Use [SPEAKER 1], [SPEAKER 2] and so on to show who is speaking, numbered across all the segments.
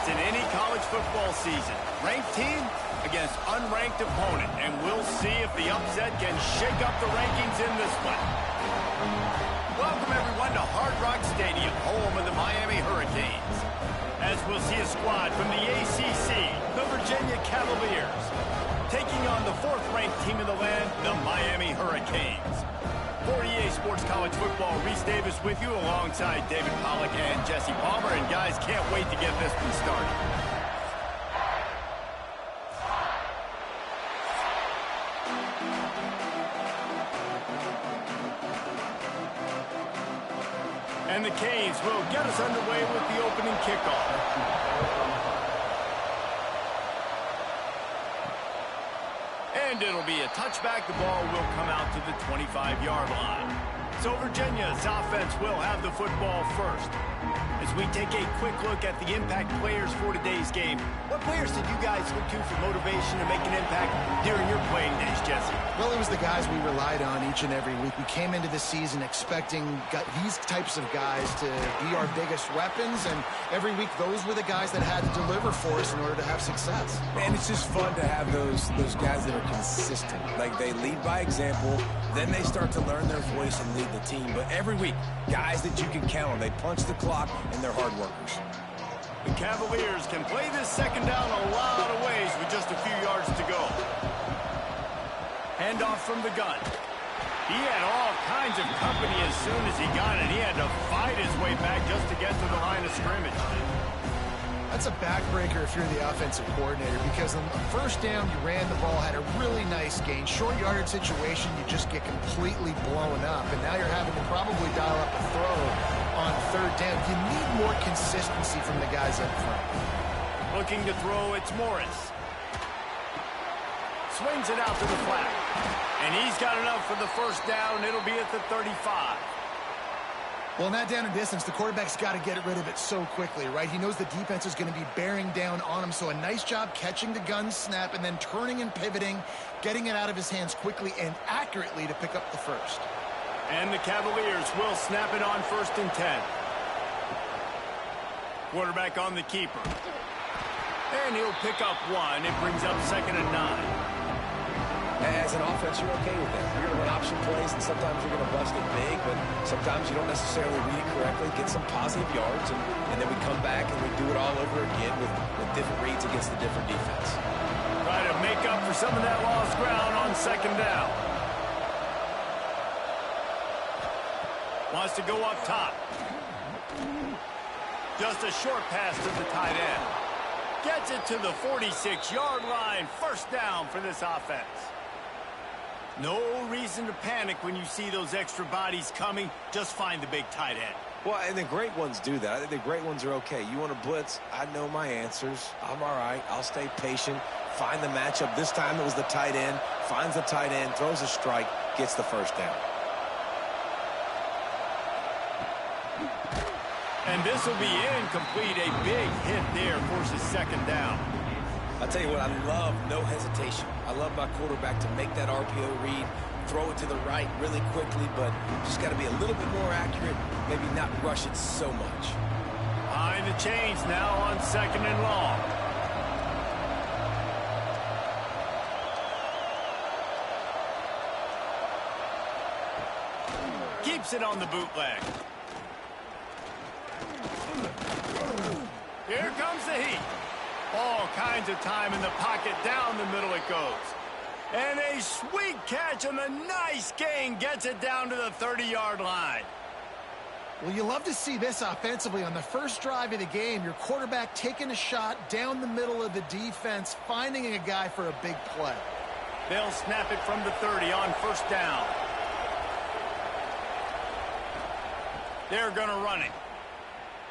[SPEAKER 1] It's in any college football season. Ranked team against unranked opponent. And we'll see if the upset can shake up the rankings in this one. Welcome, everyone, to Hard Rock Stadium, home of the Miami Hurricanes. As we'll see a squad from the ACC, the Virginia Cavaliers, taking on the fourth-ranked team in the land, the Miami Hurricanes. For EA Sports College Football, Reese Davis with you alongside David Pollack and Jesse Palmer. And guys, can't wait to get this one started. And the Canes will get us underway with the opening kickoff. And it'll be a touchback. The ball will come out to the 25-yard line. So Virginia's offense will have the football first. As we take a quick look at the impact players for today's game, what players did you guys look to for motivation to make an impact during your playing days, Jesse?
[SPEAKER 2] Well, it was the guys we relied on each and every week. We came into the season expecting these types of guys to be our biggest weapons, and every week those were the guys that had to deliver for us in order to have success.
[SPEAKER 3] And it's just fun to have those guys that are consistent. Like, they lead by example, then they start to learn their voice and lead the team. But every week, guys that you can count on, they punch the clock, and they're hard workers.
[SPEAKER 1] The Cavaliers can play this second down a lot of ways with just a few yards to go. Handoff from the gun. He had all kinds of company as soon as he got it. He had to fight his way back just to get to the line of scrimmage.
[SPEAKER 2] That's a backbreaker if you're the offensive coordinator, because on the first down, you ran the ball, had a really nice gain. Short yardage situation, you just get completely blown up, and now you're having to probably dial up a throw on third down. You need more consistency from the guys up front.
[SPEAKER 1] Looking to throw, it's Morris. Swings it out to the flat. And he's got enough for the first down. It'll be at the 35.
[SPEAKER 2] Well, in that down and distance, the quarterback's got to get rid of it so quickly, right? He knows the defense is going to be bearing down on him, so a nice job catching the gun snap and then turning and pivoting, getting it out of his hands quickly and accurately to pick up the first.
[SPEAKER 1] And the Cavaliers will snap it on 1st and 10. Quarterback on the keeper. And he'll pick up one. It brings up 2nd and 9.
[SPEAKER 3] As an offense, you're okay with that. You're going to run option plays, and sometimes you're going to bust it big, but sometimes you don't necessarily read it correctly, get some positive yards, and then we come back and we do it all over again with different reads against the different defense.
[SPEAKER 1] Try to make up for some of that lost ground on 2nd down. Wants to go up top. Just a short pass to the tight end. Gets it to the 46-yard line. 1st down for this offense. No reason to panic when you see those extra bodies coming. Just find the big tight end.
[SPEAKER 3] Well, and the great ones do that. I think the great ones are okay. You want to blitz? I know my answers. I'm all right. I'll stay patient. Find the matchup. This time it was the tight end. Finds the tight end, throws a strike, gets the 1st down.
[SPEAKER 1] And this will be incomplete. A big hit there forces 2nd down.
[SPEAKER 3] I'll tell you what, I love no hesitation. I love my quarterback to make that RPO read, throw it to the right really quickly, but just got to be a little bit more accurate, maybe not rush it so much.
[SPEAKER 1] Behind the chains now on 2nd and long. Keeps it on the bootleg. Here comes the heat. All kinds of time in the pocket. Down the middle it goes. And a sweet catch and a nice gain gets it down to the 30-yard line.
[SPEAKER 2] Well, you love to see this offensively. On the first drive of the game, your quarterback taking a shot down the middle of the defense, finding a guy for a big play.
[SPEAKER 1] They'll snap it from the 30 on 1st down. They're going to run it.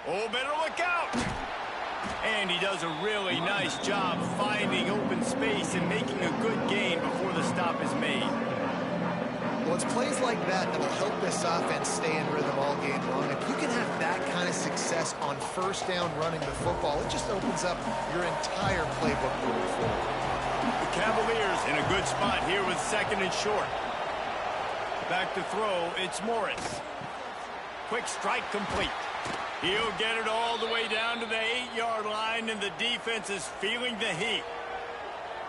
[SPEAKER 1] Oh, better look out. And he does a really nice job finding open space and making a good gain before the stop is made.
[SPEAKER 2] Well, it's plays like that that will help this offense stay in rhythm all game long. If you can have that kind of success on 1st down running the football, it just opens up your entire playbook moving forward.
[SPEAKER 1] The Cavaliers in a good spot here with 2nd and short. Back to throw, it's Morris. Quick strike complete. He'll get it all the way down to the 8-yard line, and the defense is feeling the heat.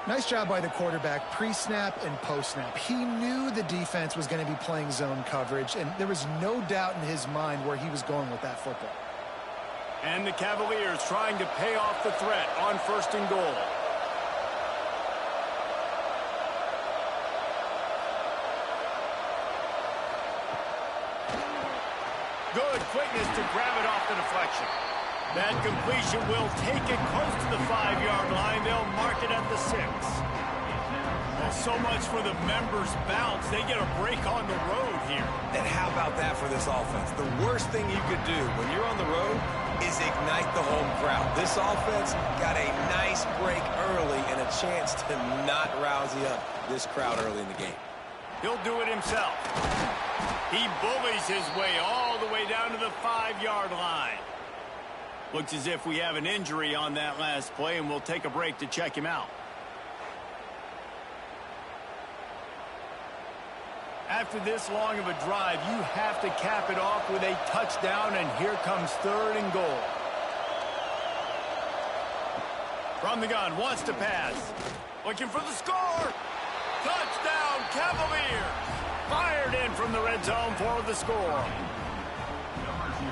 [SPEAKER 2] Nice job by the quarterback, pre-snap and post-snap. He knew the defense was going to be playing zone coverage, and there was no doubt in his mind where he was going with that football.
[SPEAKER 1] And the Cavaliers trying to pay off the threat on 1st and goal. Good quickness to grab it off the deflection. That completion will take it close to the 5-yard line. They'll mark it at the 6. Well, so much for the members' bounce. They get a break on the road here.
[SPEAKER 3] And how about that for this offense? The worst thing you could do when you're on the road is ignite the home crowd. This offense got a nice break early and a chance to not rouse up this crowd early in the game.
[SPEAKER 1] He'll do it himself. He bullies his way all the way down to the 5-yard line. Looks as if we have an injury on that last play, and we'll take a break to check him out. After this long of a drive, you have to cap it off with a touchdown, and here comes 3rd and goal. From the gun, wants to pass. Looking for the score. Touchdown, Cavaliers. Fired in from the red zone for the score.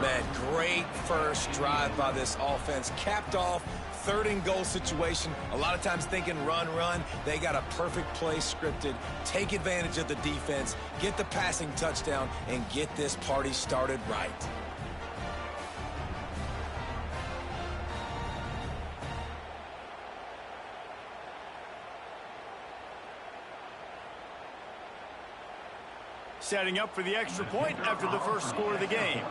[SPEAKER 3] Man, great first drive by this offense. Capped off, 3rd and goal situation. A lot of times thinking run. They got a perfect play scripted. Take advantage of the defense, get the passing touchdown, and get this party started right.
[SPEAKER 1] Setting up for the extra point after the first score of the game.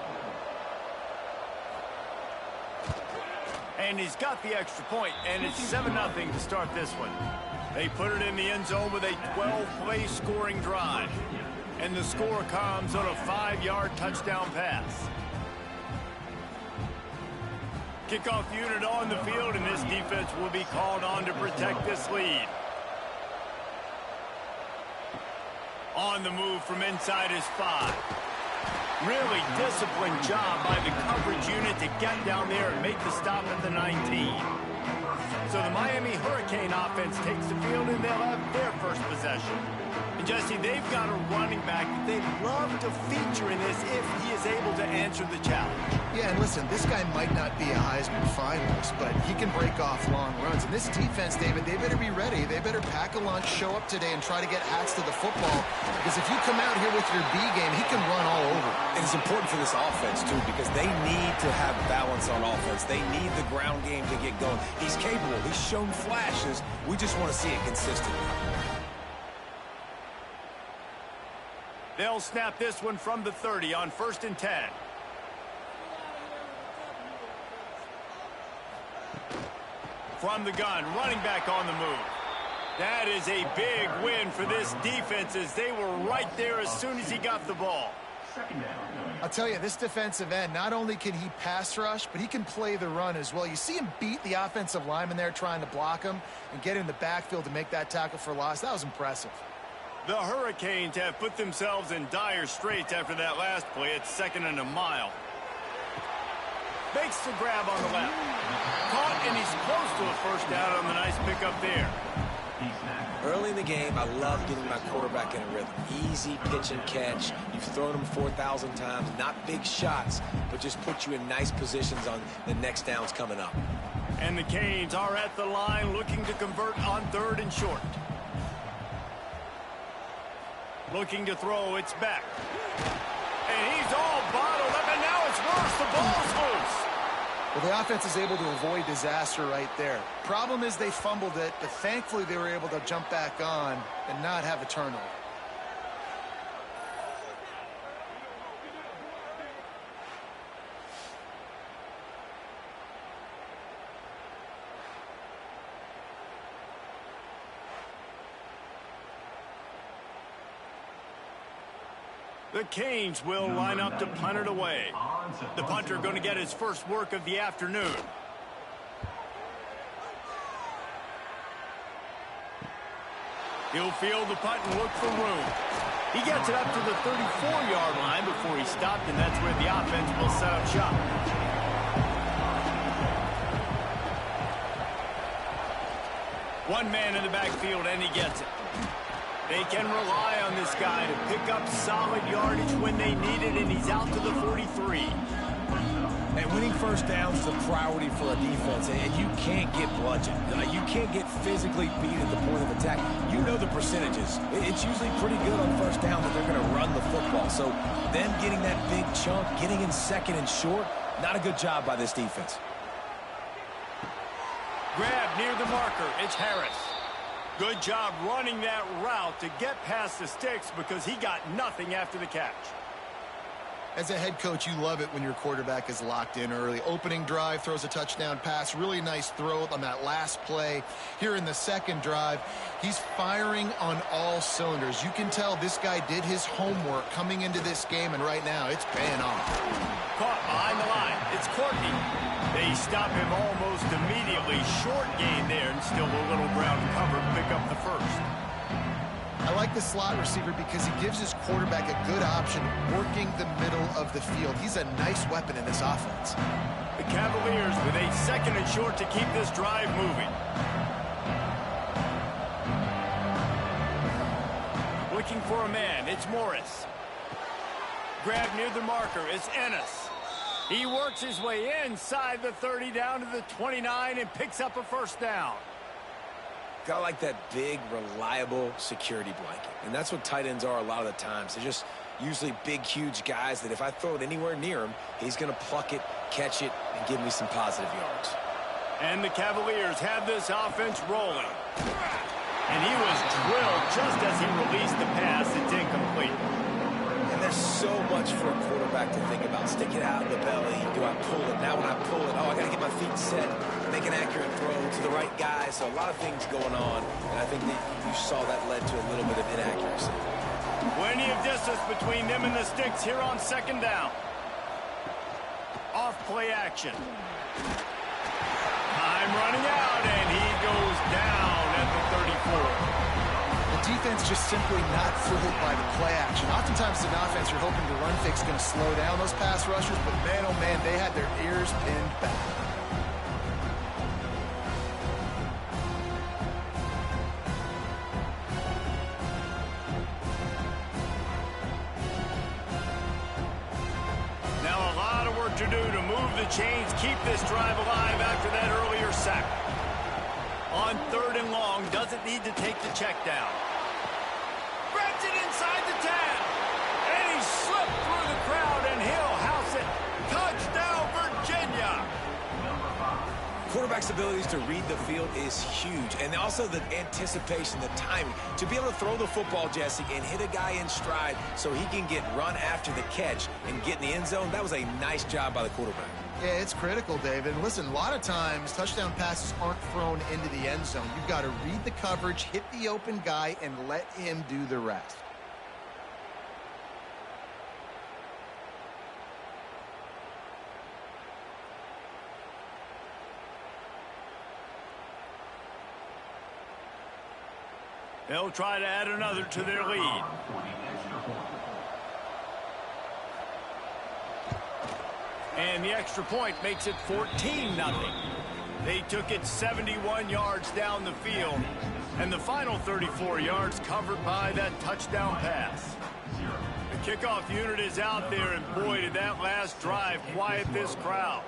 [SPEAKER 1] And he's got the extra point, and it's 7-0 to start this one. They put it in the end zone with a 12-play scoring drive. And the score comes on a 5-yard touchdown pass. Kickoff unit on the field, and this defense will be called on to protect this lead. On the move from inside his 5. Really disciplined job by the coverage unit to get down there and make the stop at the 19. So the Miami Hurricane offense takes the field, and they'll have their first possession. And Jesse, they've got a running back that they'd love to feature in this if he is able to answer the challenge.
[SPEAKER 2] Yeah, and listen, this guy might not be a Heisman finalist, but he can break off long runs. And this defense, David, they better be ready. They better pack a lunch, show up today, and try to get hats to the football. Because if you come out here with your B game, he can run all over.
[SPEAKER 3] And it's important for this offense, too, because they need to have balance on offense. They need the ground game to get going. He's capable. He's shown flashes. We just want to see it consistently.
[SPEAKER 1] They'll snap this one from the 30 on 1st and 10. From the gun, running back on the move. That is a big win for this defense as they were right there as soon as he got the ball.
[SPEAKER 2] I'll tell you, this defensive end, not only can he pass rush, but he can play the run as well. You see him beat the offensive lineman there trying to block him and get in the backfield to make that tackle for loss. That was impressive.
[SPEAKER 1] The Hurricanes have put themselves in dire straits after that last play. It's 2nd and a mile. Makes the grab on the left. Caught, and he's close to a first down on the nice pickup there.
[SPEAKER 3] Early in the game, I love getting my quarterback in a rhythm. Easy pitch and catch. You've thrown him 4,000 times. Not big shots, but just put you in nice positions on the next downs coming up.
[SPEAKER 1] And the Canes are at the line looking to convert on 3rd and short. Looking to throw, it's back. And he's all bottled up, and now it's worse. The ball's loose.
[SPEAKER 2] Well, the offense is able to avoid disaster right there. Problem is they fumbled it, but thankfully they were able to jump back on and not have a turnover.
[SPEAKER 1] The Canes will line up to punt it away. The punter going to get his first work of the afternoon. He'll field the punt and look for room. He gets it up to the 34-yard line before he stopped, and that's where the offense will set up shop. One man in the backfield, and he gets it. They can rely on this guy to pick up solid yardage when they need it, and he's out to the 43.
[SPEAKER 3] And winning first downs is a priority for a defense, and you can't get bludgeoned. You can't get physically beat at the point of attack. You know the percentages. It's usually pretty good on first down that they're going to run the football. So them getting that big chunk, getting in second and short, not a good job by this defense.
[SPEAKER 1] Grab near the marker. It's Harris. Good job running that route to get past the sticks because he got nothing after the catch.
[SPEAKER 2] As a head coach, you love it when your quarterback is locked in early. Opening drive, throws a touchdown pass. Really nice throw on that last play. Here in the second drive, he's firing on all cylinders. You can tell this guy did his homework coming into this game, and right now it's paying off.
[SPEAKER 1] Caught behind the line. It's Courtney. They stop him almost immediately. Short gain there, and still a little ground cover to pick up the first.
[SPEAKER 2] I like the slot receiver because he gives his quarterback a good option working the middle of the field. He's a nice weapon in this offense.
[SPEAKER 1] The Cavaliers with a second and short to keep this drive moving. Looking for a man. It's Morris. Grab near the marker. It's Ennis. He works his way inside the 30 down to the 29 and picks up a first down.
[SPEAKER 3] Got like that big, reliable security blanket. And that's what tight ends are a lot of the times. They're just usually big, huge guys that if I throw it anywhere near him, he's going to pluck it, catch it, and give me some positive yards.
[SPEAKER 1] And the Cavaliers have this offense rolling. And he was drilled just as he released the pass. It's incomplete.
[SPEAKER 3] And there's so much for a quarterback to think about. Stick it out in the belly. Do I pull it? Now when I pull it, I got to get my feet set. Make an accurate throw to the right guy. So a lot of things going on. And I think that you saw that led to a little bit of inaccuracy.
[SPEAKER 1] Plenty of distance between them and the sticks here on second down. Off play action. Time running out, and he goes down at the 34.
[SPEAKER 2] The defense just simply not fooled by the play action. Oftentimes in offense, you're hoping the run fake's going to slow down those pass rushers, but man, oh man, they had their ears pinned back.
[SPEAKER 1] To do to move the chains, keep this drive alive after that earlier sack. On third and long, doesn't need to take the check down. Grabs it inside the 10. And he slipped through the crowd, and he'll house it. Touchdown, Virginia.
[SPEAKER 3] Quarterback's abilities to read the field is huge. And also the anticipation, the timing. To be able to throw the football, Jesse, and hit a guy in stride so he can get run after the catch and get in the end zone, that was a nice job by the quarterback.
[SPEAKER 2] Yeah, it's critical, David. Listen, a lot of times touchdown passes aren't thrown into the end zone. You've got to read the coverage, hit the open guy, and let him do the rest.
[SPEAKER 1] They'll try to add another to their lead. And the extra point makes it 14-0. They took it 71 yards down the field, and the final 34 yards covered by that touchdown pass. The kickoff unit is out there, and boy, did that last drive quiet this crowd.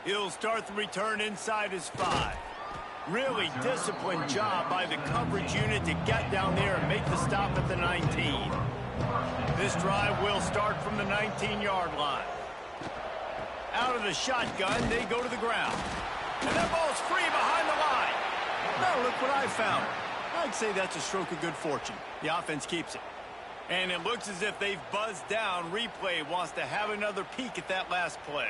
[SPEAKER 1] He'll start the return inside his 5. Really disciplined job by the coverage unit to get down there and make the stop at the 19. This drive will start from the 19-yard line. Out of the shotgun, they go to the ground. And that ball's free behind the line. Now look what I found. I'd say that's a stroke of good fortune. The offense keeps it. And it looks as if they've buzzed down. Replay wants to have another peek at that last play.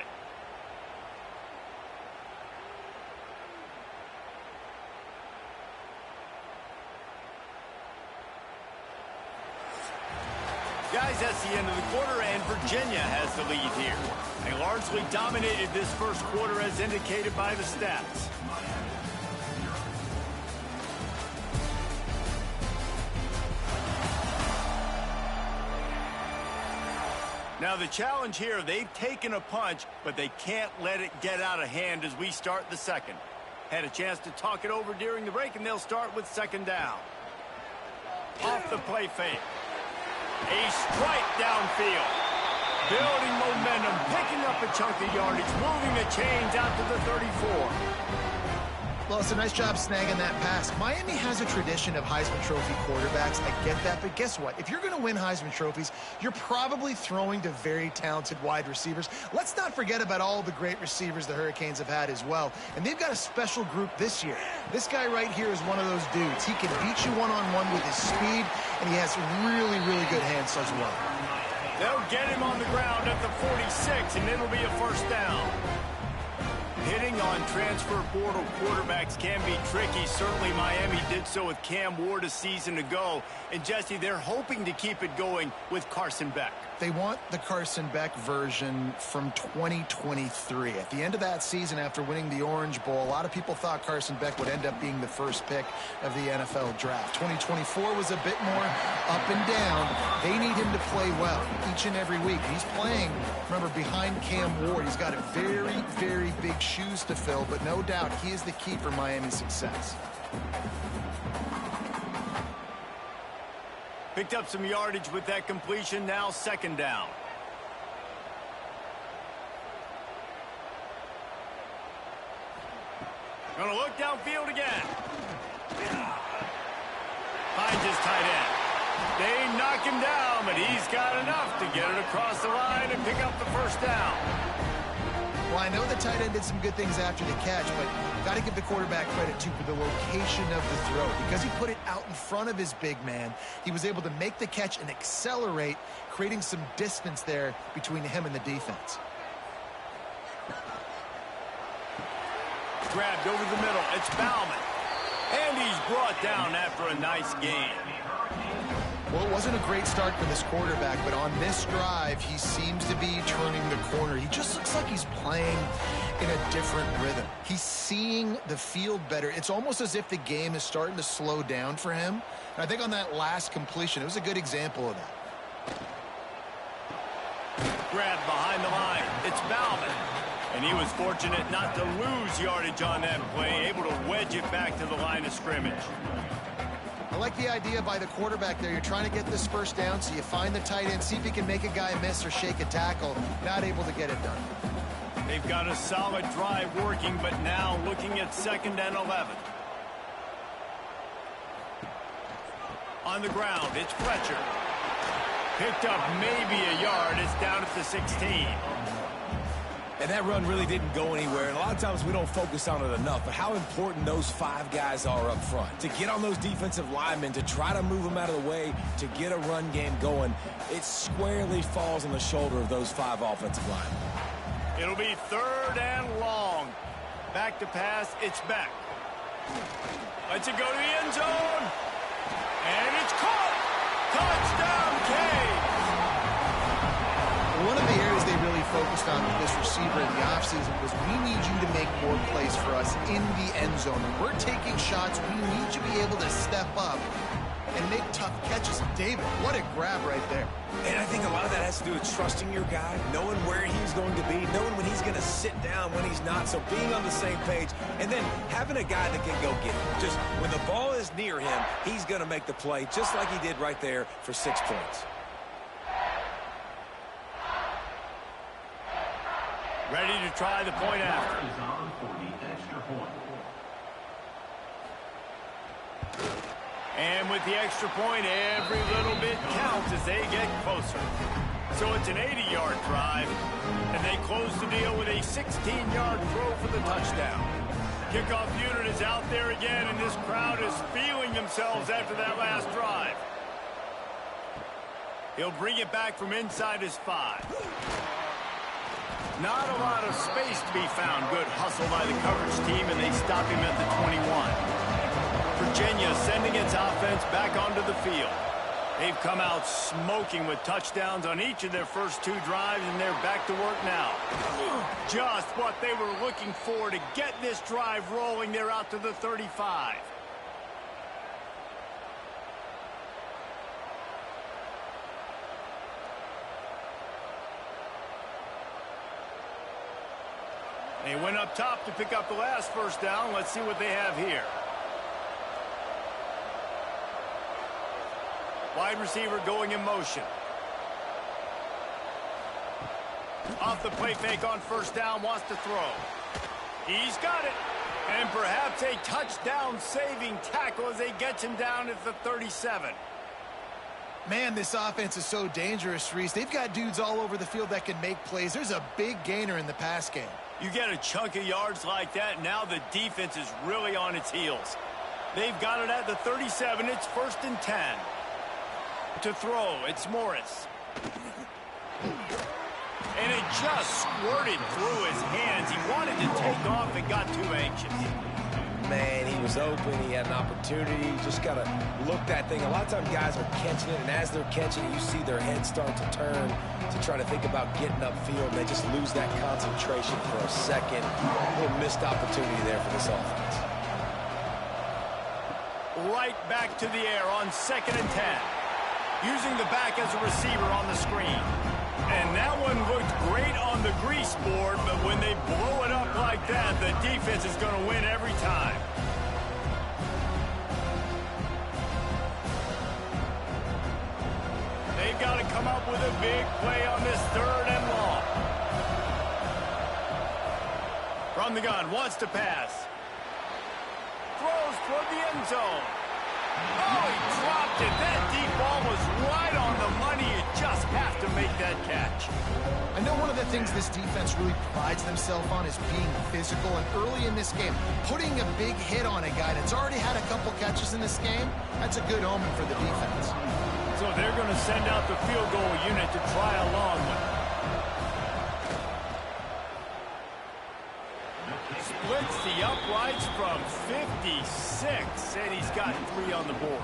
[SPEAKER 1] Guys, that's the end of the quarter, and Virginia has the lead here. They largely dominated this first quarter as indicated by the stats. Now the challenge here, they've taken a punch, but they can't let it get out of hand as we start the second. Had a chance to talk it over during the break, and they'll start with second down. Off the play fake. A strike downfield. Building momentum, picking up a chunk of yardage, moving the chains out to the 34.
[SPEAKER 2] Well, it's a nice job snagging that pass. Miami has a tradition of Heisman Trophy quarterbacks. I get that, but guess what? If you're going to win Heisman Trophies, you're probably throwing to very talented wide receivers. Let's not forget about all the great receivers the Hurricanes have had as well. And they've got a special group this year. This guy right here is one of those dudes. He can beat you one-on-one with his speed, and he has really, really good hands as well.
[SPEAKER 1] They'll get him on the ground at the 46, and it'll be a first down. Hitting on transfer portal quarterbacks can be tricky. Certainly Miami did so with Cam Ward a season ago. And Jesse, they're hoping to keep it going with Carson Beck.
[SPEAKER 2] They want the Carson Beck version from 2023. At the end of that season, after winning the Orange Bowl, a lot of people thought Carson Beck would end up being the first pick of the NFL draft. 2024 was a bit more up and down. They need him to play well each and every week. He's playing, remember, behind Cam Ward. He's got a very, very big shoes to fill, but no doubt he is the key for Miami's success.
[SPEAKER 1] Picked up some yardage with that completion. Now second down. Gonna look downfield again. Finds his tight end. They knock him down, but he's got enough to get it across the line and pick up the first down.
[SPEAKER 2] Well, I know the tight end did some good things after the catch, but got to give the quarterback credit, too, for the location of the throw. Because he put it out in front of his big man, he was able to make the catch and accelerate, creating some distance there between him and the defense.
[SPEAKER 1] Grabbed over the middle. It's Bauman. And he's brought down after a nice gain.
[SPEAKER 2] Well, it wasn't a great start for this quarterback, but on this drive, he seems to be turning the corner. He just looks like he's playing in a different rhythm. He's seeing the field better. It's almost as if the game is starting to slow down for him. And I think on that last completion, it was a good example of that.
[SPEAKER 1] Grabbed behind the line. It's Bauman. And he was fortunate not to lose yardage on that play, able to wedge it back to the line of scrimmage.
[SPEAKER 2] I like the idea by the quarterback there. You're trying to get this first down, so you find the tight end, see if he can make a guy miss or shake a tackle. Not able to get it done.
[SPEAKER 1] They've got a solid drive working, but now looking at 2nd and 11. On the ground, it's Fletcher. Picked up maybe a yard. It's down at the 16.
[SPEAKER 3] And that run really didn't go anywhere. And a lot of times we don't focus on it enough. But how important those 5 guys are up front. To get on those defensive linemen, to try to move them out of the way, to get a run game going, it squarely falls on the shoulder of those 5 offensive linemen.
[SPEAKER 1] It'll be 3rd and long. Back to pass, it's Beck. Lets it go to the end zone. And it's caught. Touchdown, Canes.
[SPEAKER 2] One of the areas they really focused on with this receiver in the offseason was we need you to make more plays for us in the end zone. When we're taking shots, we need you to be able to step up and make tough catches. David, what a grab right there.
[SPEAKER 3] And I think a lot of that has to do with trusting your guy, knowing where he's going to be, knowing when he's going to sit down, when he's not. So being on the same page, and then having a guy that can go get it. Just when the ball is near him, he's going to make the play, just like he did right there for 6 points.
[SPEAKER 1] Ready to try the point after. And with the extra point, every little bit counts as they get closer. So it's an 80-yard drive, and they close the deal with a 16-yard throw for the touchdown. Kickoff unit is out there again, and this crowd is feeling themselves after that last drive. He'll bring it back from inside his 5. Not a lot of space to be found. Good hustle by the coverage team, and they stop him at the 21. Virginia sending its offense back onto the field. They've come out smoking with touchdowns on each of their first 2 drives, and they're back to work now. Just what they were looking for to get this drive rolling. They're out to the 35. They went up top to pick up the last first down. Let's see what they have here. Wide receiver going in motion. Off the play fake on first down, wants to throw. He's got it. And perhaps a touchdown-saving tackle as they get him down at the 37.
[SPEAKER 2] Man, this offense is so dangerous, Reese. They've got dudes all over the field that can make plays. There's a big gainer in the pass game.
[SPEAKER 1] You get a chunk of yards like that, now the defense is really on its heels. They've got it at the 37. It's 1st and 10. To throw, it's Morris. And it just squirted through his hands. He wanted to take off and got too anxious.
[SPEAKER 3] Man, he was open. He had an opportunity. You just got to look that thing. A lot of times guys are catching it, and as they're catching it, you see their head start to turn to try to think about getting upfield, and they just lose that concentration for a second. A little missed opportunity there for this offense.
[SPEAKER 1] Right back to the air on 2nd and 10. Using the back as a receiver on the screen. And that one looked great on the grease board, but when they blow it up like that, the defense is going to win every time. They've got to come up with a big play on this 3rd and long. From the gun, wants to pass. Throws toward the end zone. Oh, he dropped it. That deep ball was right on the money. You just have to make that catch.
[SPEAKER 2] I know one of the things this defense really prides themselves on is being physical, and early in this game, putting a big hit on a guy that's already had a couple catches in this game, that's a good omen for the defense.
[SPEAKER 1] So they're going to send out the field goal unit to try a long one. Splits the uprights from 56, and he's got 3 on the board.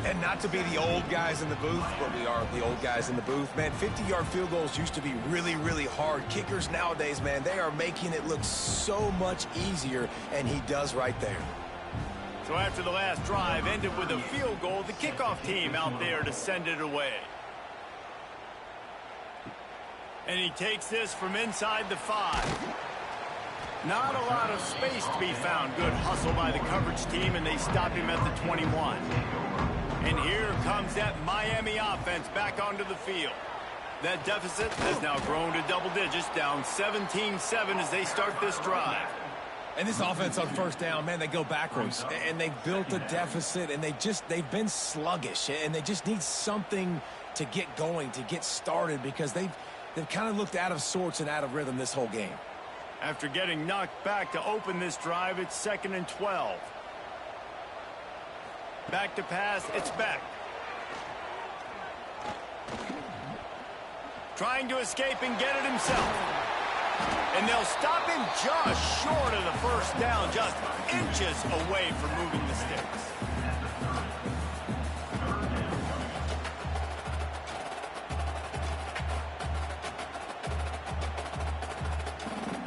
[SPEAKER 3] And not to be the old guys in the booth, but we are the old guys in the booth. Man, 50-yard field goals used to be really, really hard. Kickers nowadays, man, they are making it look so much easier, and he does right there.
[SPEAKER 1] So after the last drive ended with a field goal, the kickoff team out there to send it away. And he takes this from inside the 5. Not a lot of space to be found. Good hustle by the coverage team, and they stop him at the 21. And here comes that Miami offense back onto the field. That deficit has now grown to double digits, down 17-7 as they start this drive.
[SPEAKER 3] And this offense on first down, man, they go backwards. And they've built a deficit, and they've been sluggish. And they just need something to get going, to get started, because they've kind of looked out of sorts and out of rhythm this whole game.
[SPEAKER 1] After getting knocked back to open this drive, it's 2nd and 12. Back to pass, it's Beck. Trying to escape and get it himself. And they'll stop him just short of the first down, just inches away from moving the sticks.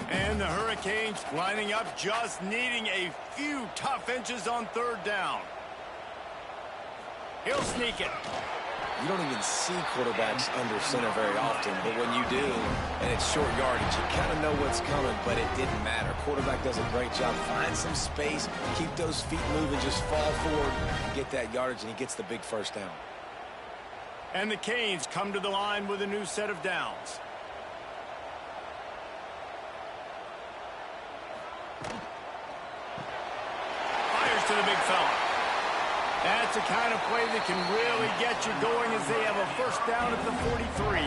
[SPEAKER 1] And the Hurricanes lining up, just needing a few tough inches on 3rd down. He'll sneak it.
[SPEAKER 3] You don't even see quarterbacks under center very often, but when you do, and it's short yardage, you kind of know what's coming, but it didn't matter. Quarterback does a great job. Find some space, keep those feet moving, just fall forward, and get that yardage, and he gets the big first down.
[SPEAKER 1] And the Canes come to the line with a new set of downs. Fires to the big fella. That's the kind of play that can really get you going as they have a first down at the 43.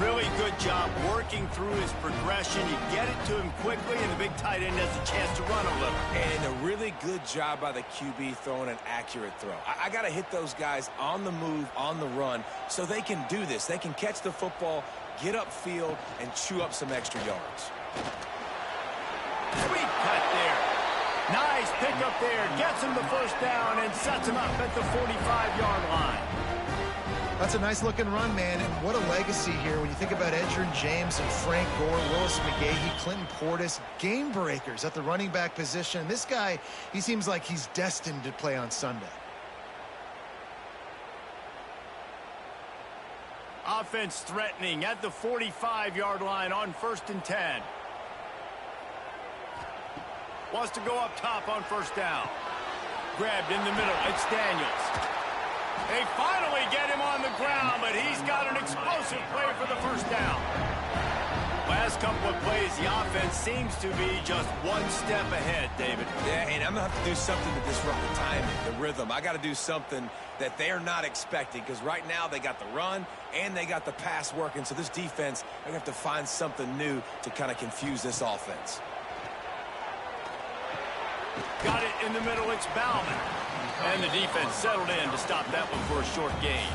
[SPEAKER 1] Really good job working through his progression. You get it to him quickly, and the big tight end has a chance to run a little.
[SPEAKER 3] And a really good job by the QB throwing an accurate throw. I got to hit those guys on the move, on the run, so they can do this. They can catch the football, get upfield, and chew up some extra yards.
[SPEAKER 1] Sweet cut there. Nice pick up there. Gets him the first down and sets him up at the 45-yard line.
[SPEAKER 2] That's a nice-looking run, man, and what a legacy here when you think about Edgerrin James and Frank Gore, Willis McGahee, Clinton Portis, game breakers at the running back position. This guy, he seems like he's destined to play on Sunday.
[SPEAKER 1] Offense threatening at the 45-yard line on 1st and 10. Wants to go up top on first down. Grabbed in the middle. It's Daniels. They finally get him on the ground, but he's got an explosive play for the first down. Last couple of plays, the offense seems to be just one step ahead, David.
[SPEAKER 3] Yeah, and I'm going to have to do something to disrupt the timing, the rhythm. I got to do something that they're not expecting, because right now they got the run and they got the pass working. So this defense, they're going to have to find something new to kind of confuse this offense.
[SPEAKER 1] Got it in the middle. It's Bauman. And the defense settled in to stop that one for a short gain.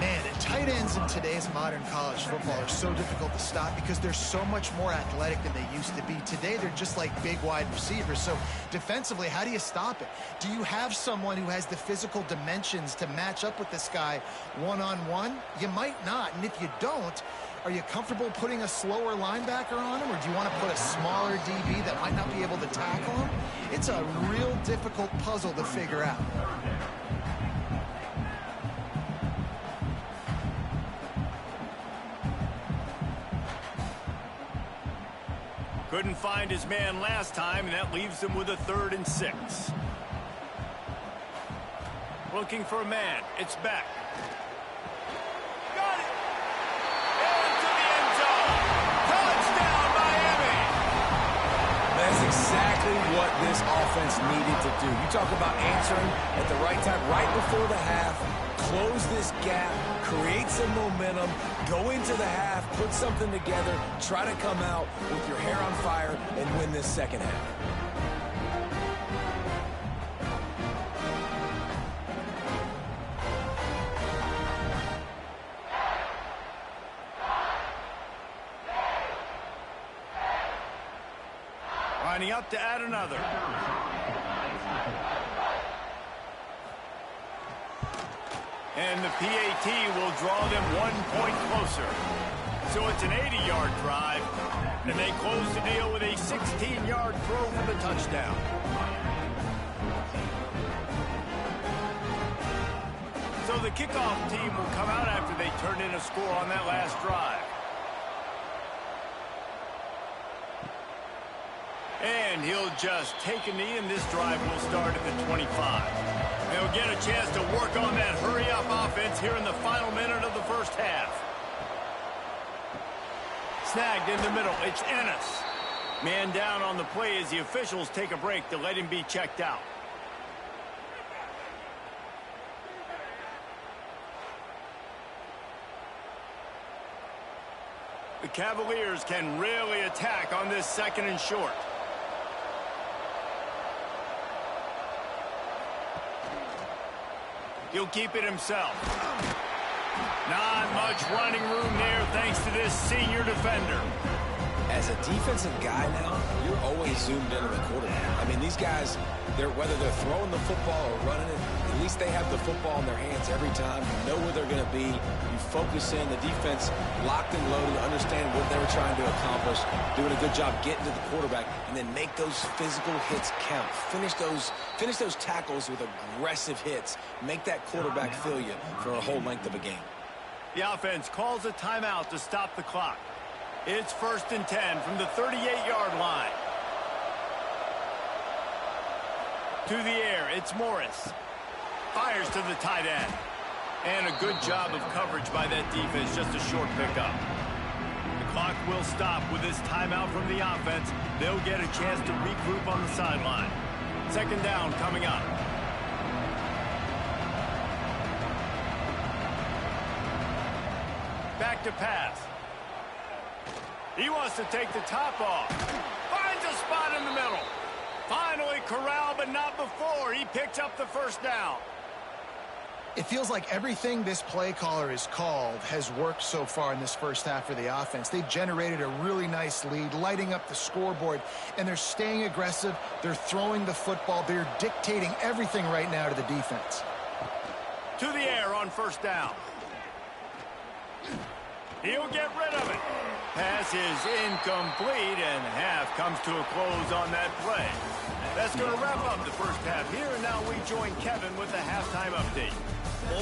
[SPEAKER 2] Man, and tight ends in today's modern college football are so difficult to stop because they're so much more athletic than they used to be. Today, they're just like big wide receivers. So defensively, how do you stop it? Do you have someone who has the physical dimensions to match up with this guy one-on-one? You might not. And if you don't, are you comfortable putting a slower linebacker on him, or do you want to put a smaller DB that might not be able to tackle him? It's a real difficult puzzle to figure out.
[SPEAKER 1] Couldn't find his man last time, and that leaves him with a 3rd and 6. Looking for a man. It's back. Got it! Into the end zone. Touchdown, Miami!
[SPEAKER 3] That's exactly what this offense needed to do. You talk about answering at the right time, right before the half, close this gap, create some momentum, go into the half, put something together, try to come out with your hair on fire and win this second half.
[SPEAKER 1] Lining up to add another. And the PAT will draw them 1 point closer. So it's an 80-yard drive, and they close the deal with a 16-yard throw for the touchdown. So the kickoff team will come out after they turn in a score on that last drive. And he'll just take a knee, and this drive will start at the 25. They'll get a chance to work on that hurry-up offense here in the final minute of the first half. Snagged in the middle. It's Ennis. Man down on the play as the officials take a break to let him be checked out. The Cavaliers can really attack on this 2nd and short. He'll keep it himself. Not much running room there thanks to this senior defender.
[SPEAKER 3] As a defensive guy now, you're always zoomed into the quarterback. I mean, these guys, whether they're throwing the football or running it, at least they have the football in their hands every time. You know where they're going to be. You focus in. The defense locked and loaded, understand what they were trying to accomplish, doing a good job getting to the quarterback, and then make those physical hits count. Finish those tackles with aggressive hits. Make that quarterback feel you for a whole length of a game.
[SPEAKER 1] The offense calls a timeout to stop the clock. It's 1st and 10 from the 38-yard line. To the air, it's Morris. Fires to the tight end. And a good job of coverage by that defense, just a short pickup. The clock will stop with this timeout from the offense. They'll get a chance to regroup on the sideline. 2nd down coming up. Back to pass. He wants to take the top off. Finds a spot in the middle. Finally corralled, but not before. He picks up the first down.
[SPEAKER 2] It feels like everything this play caller has called has worked so far in this first half for the offense. They've generated a really nice lead, lighting up the scoreboard, and they're staying aggressive. They're throwing the football. They're dictating everything right now to the defense.
[SPEAKER 1] To the air on first down. He'll get rid of it. Pass is incomplete, and half comes to a close on that play. That's going to wrap up the first half here, and now we join Kevin with the halftime update.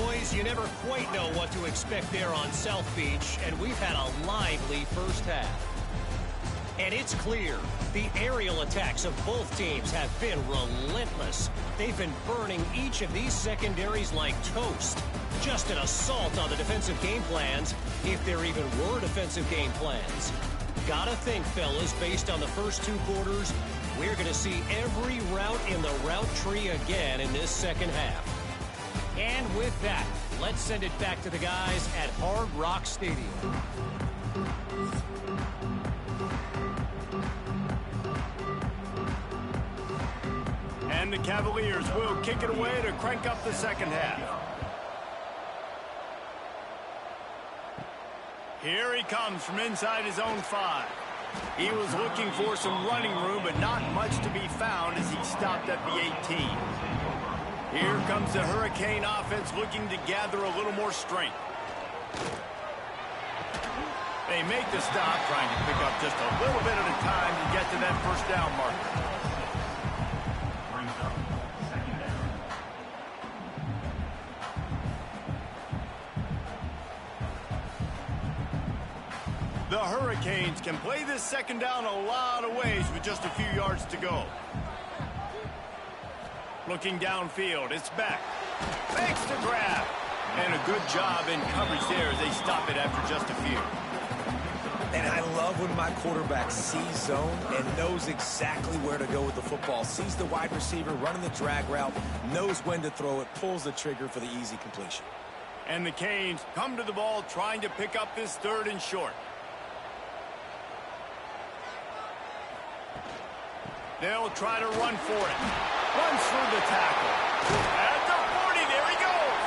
[SPEAKER 4] Boys, you never quite know what to expect there on South Beach, and we've had a lively first half. And it's clear, the aerial attacks of both teams have been relentless. They've been burning each of these secondaries like toast. Just an assault on the defensive game plans, if there even were defensive game plans. Gotta think, fellas, based on the first two quarters, we're going to see every route in the route tree again in this second half. And with that, let's send it back to the guys at Hard Rock Stadium.
[SPEAKER 1] And the Cavaliers will kick it away to crank up the second half. Here he comes from inside his own 5. He was looking for some running room, but not much to be found as he stopped at the 18. Here comes the Hurricane offense looking to gather a little more strength. They make the stop, trying to pick up just a little bit at a time to get to that first down marker. The Hurricanes can play this second down a lot of ways with just a few yards to go. Looking downfield, it's back. Makes the grab. And a good job in coverage there as they stop it after just a few.
[SPEAKER 3] And I love when my quarterback sees zone and knows exactly where to go with the football. Sees the wide receiver running the drag route, knows when to throw it, pulls the trigger for the easy completion.
[SPEAKER 1] And the Canes come to the ball trying to pick up this 3rd and short. They'll try to run for it. Runs through the tackle. At the 40, there he goes.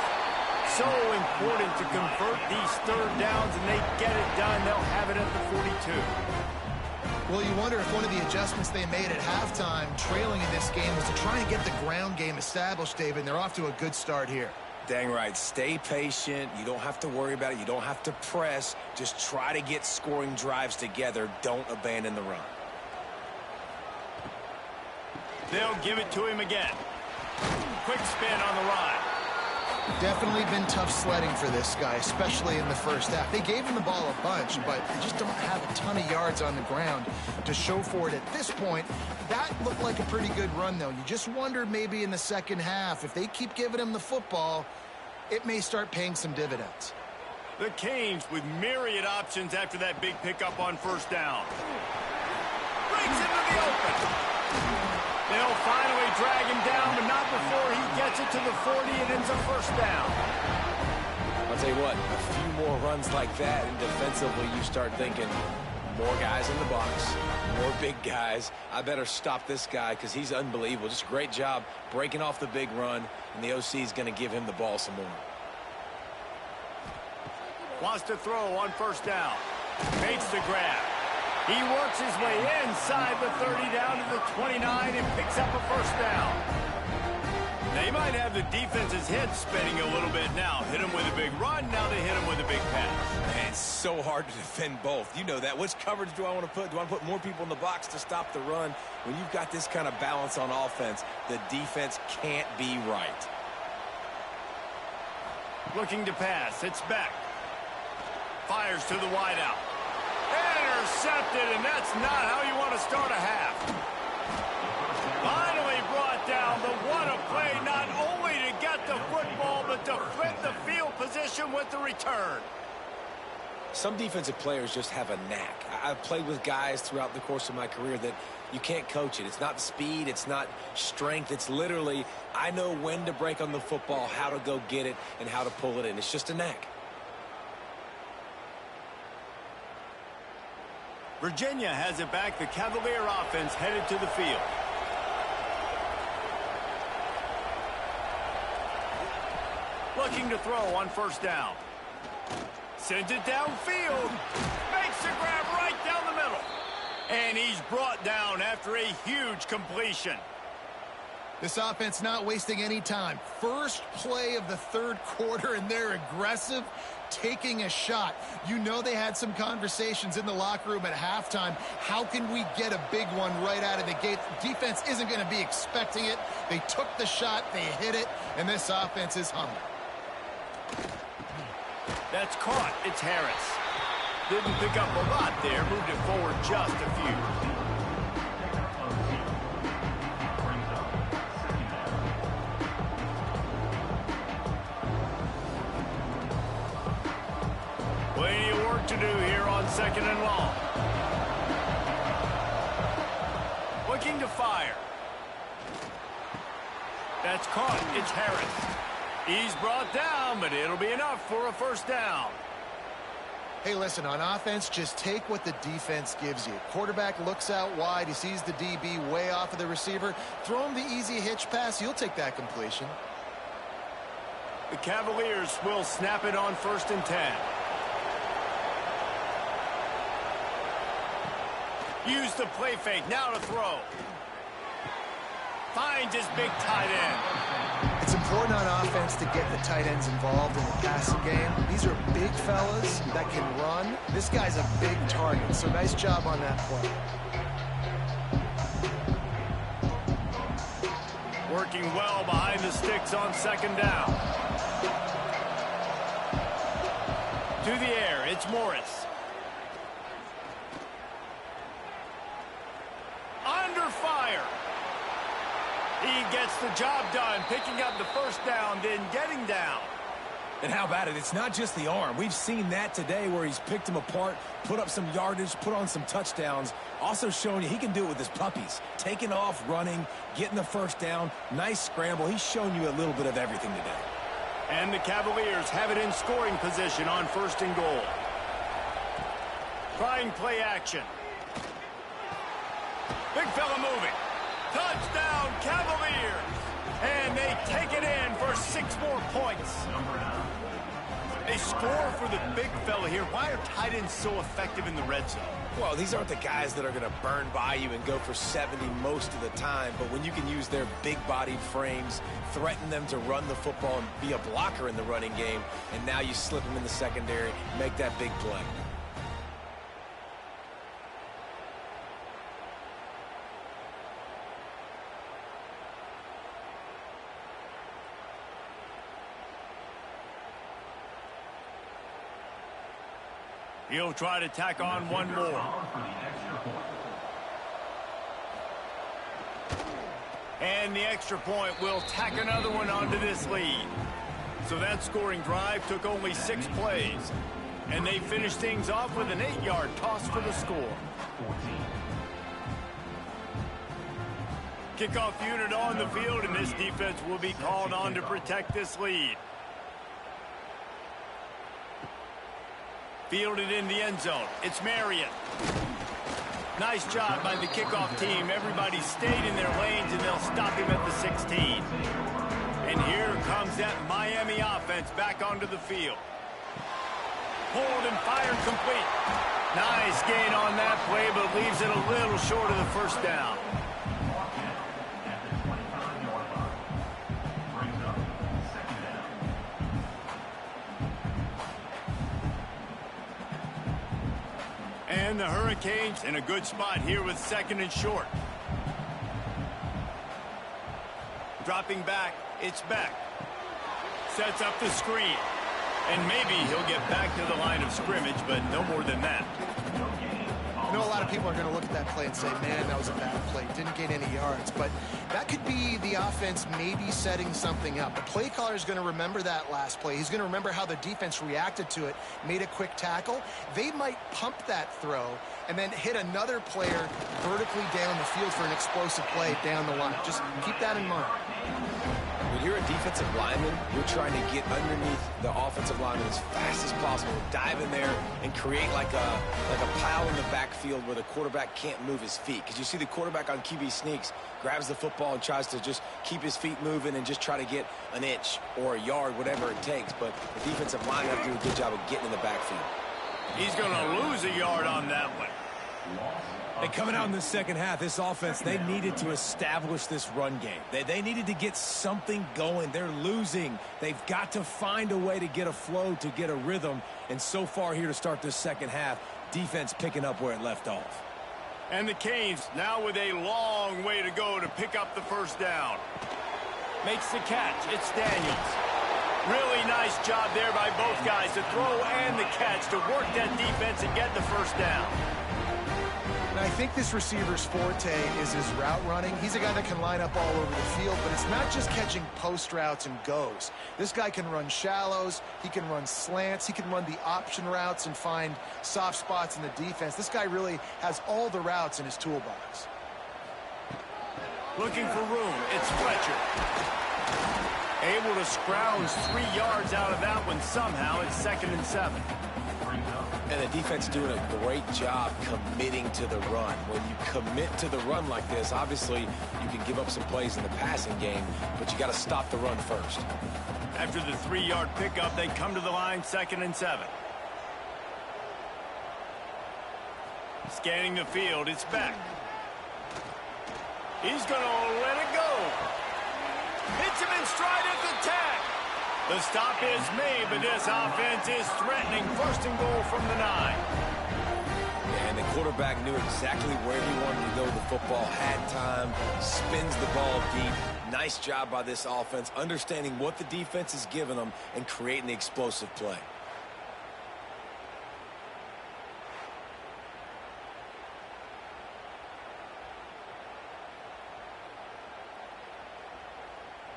[SPEAKER 1] So important to convert these 3rd downs, and they get it done. They'll have it at the 42.
[SPEAKER 2] Well, you wonder if one of the adjustments they made at halftime, trailing in this game, was to try and get the ground game established, David, and they're off to a good start here.
[SPEAKER 3] Dang right. Stay patient. You don't have to worry about it. You don't have to press. Just try to get scoring drives together. Don't abandon the run.
[SPEAKER 1] They'll give it to him again. Quick spin on the ride.
[SPEAKER 2] Definitely been tough sledding for this guy, especially in the first half. They gave him the ball a bunch, but they just don't have a ton of yards on the ground to show for it at this point. That looked like a pretty good run, though. You just wondered maybe in the second half, if they keep giving him the football, it may start paying some dividends.
[SPEAKER 1] The Canes with myriad options after that big pickup on first down. Breaks into the open. They'll finally drag him down, but not before he gets it to the 40 and ends a first down.
[SPEAKER 3] I'll tell you what, a few more runs like that, and defensively you start thinking, more guys in the box, more big guys. I better stop this guy because he's unbelievable. Just a great job breaking off the big run, and the OC is going to give him the ball some more.
[SPEAKER 1] Wants to throw on first down. Makes the grab. He works his way inside the 30 down to the 29 and picks up a first down. They might have the defense's head spinning a little bit now. Hit him with a big run, now they hit him with a big pass.
[SPEAKER 3] Man, it's so hard to defend both. You know that. Which coverage do I want to put? Do I want to put more people in the box to stop the run? When you've got this kind of balance on offense, the defense can't be right.
[SPEAKER 1] Looking to pass, it's back. Fires to the wideout. Intercepted, and that's not how you want to start a half. Finally brought down, but what a play, not only to get the football, but to flip the field position with the return.
[SPEAKER 3] Some defensive players just have a knack. I've played with guys throughout the course of my career that you can't coach it. It's not speed, it's not strength. It's literally, I know when to break on the football, how to go get it, and how to pull it in. It's just a knack.
[SPEAKER 1] Virginia has it back. The Cavalier offense headed to the field. Looking to throw on first down. Sends it downfield. Makes the grab right down the middle. And he's brought down after a huge completion.
[SPEAKER 2] This offense not wasting any time. First play of the 3rd quarter, and they're aggressive, taking a shot. You know they had some conversations in the locker room at halftime. How can we get a big one right out of the gate? Defense isn't going to be expecting it. They took the shot, they hit it, and this offense is humming.
[SPEAKER 1] That's caught. It's Harris. Didn't pick up a lot there. Moved it forward just a few. Plenty of work to do here on 2nd and long. Looking to fire. That's caught. It's Harris. He's brought down, but it'll be enough for a first down.
[SPEAKER 2] Hey, listen, on offense, just take what the defense gives you. Quarterback looks out wide. He sees the DB way off of the receiver. Throw him the easy hitch pass. You'll take that completion.
[SPEAKER 1] The Cavaliers will snap it on 1st and 10. Use the play fake. Now to throw. Finds his big tight end.
[SPEAKER 2] It's important on offense to get the tight ends involved in the passing game. These are big fellas that can run. This guy's a big target, so nice job on that play.
[SPEAKER 1] Working well behind the sticks on 2nd down. To the air, it's Morris. Under fire. He gets the job done, picking up the first down, then getting down.
[SPEAKER 3] And how about it? It's not just the arm. We've seen that today where he's picked them apart, put up some yardage, put on some touchdowns. Also showing you he can do it with his puppies. Taking off, running, getting the first down. Nice scramble. He's shown you a little bit of everything today.
[SPEAKER 1] And the Cavaliers have it in scoring position on 1st and goal. Trying play action. Big fella moving. Touchdown, Cavaliers! And they take it in for 6 more points. They score for the big fella here. Why are tight ends so effective in the red zone?
[SPEAKER 3] Well, these aren't the guys that are going to burn by you and go for 70 most of the time, but when you can use their big-bodied frames, threaten them to run the football and be a blocker in the running game, and now you slip them in the secondary, make that big play.
[SPEAKER 1] He'll try to tack on one more. And the extra point will tack another one onto this lead. So that scoring drive took only 6 plays. And they finished things off with an 8-yard toss for the score. Kickoff unit on the field, and this defense will be called on to protect this lead. Fielded in the end zone. It's Marion. Nice job by the kickoff team. Everybody stayed in their lanes, and they'll stop him at the 16. And here comes that Miami offense back onto the field. Pulled and fired complete. Nice gain on that play, but leaves it a little short of the first down. And the Hurricanes in a good spot here with 2nd and short. Dropping back, it's Beck. Sets up the screen. And maybe he'll get back to the line of scrimmage, but no more than that.
[SPEAKER 2] I know a lot of people are going to look at that play and say, man, that was a bad play. Didn't gain any yards. But that could be the offense maybe setting something up. The play caller is going to remember that last play. He's going to remember how the defense reacted to it, made a quick tackle. They might pump that throw and then hit another player vertically down the field for an explosive play down the line. Just keep that in mind.
[SPEAKER 3] When you're a defensive lineman, you're trying to get underneath the offensive lineman as fast as possible, dive in there and create like a pile in the backfield where the quarterback can't move his feet. Because you see the quarterback on QB sneaks, grabs the football and tries to just keep his feet moving and just try to get an inch or a yard, whatever it takes. But the defensive line have to do a good job of getting in the backfield.
[SPEAKER 1] He's going to lose a yard on that one.
[SPEAKER 3] And coming out in the second half, this offense, they needed to establish this run game. They needed to get something going. They're losing. They've got to find a way to get a flow, to get a rhythm. And so far here to start this second half, defense picking up where it left off.
[SPEAKER 1] And the Canes now with a long way to go to pick up the first down. Makes the catch. It's Daniels. Really nice job there by both guys to throw and the catch to work that defense and get the first down.
[SPEAKER 2] And I think this receiver's forte is his route running. He's a guy that can line up all over the field, but it's not just catching post routes and goes. This guy can run shallows, he can run slants, he can run the option routes and find soft spots in the defense. This guy really has all the routes in his toolbox.
[SPEAKER 1] Looking for room, it's Fletcher. Able to scrounge 3 yards out of that one somehow. It's 2nd and 7.
[SPEAKER 3] And the defense doing a great job committing to the run. When you commit to the run like this, obviously you can give up some plays in the passing game, but you got to stop the run first.
[SPEAKER 1] After the 3-yard pickup, they come to the line, 2nd and 7. Scanning the field, it's back. He's going to let it go. Hits him in stride at the tag. The stop is made, but this offense is threatening. 1st and goal from the 9.
[SPEAKER 3] And the quarterback knew exactly where he wanted to go with the football, had time, spins the ball deep. Nice job by this offense, understanding what the defense is giving them and creating the explosive play.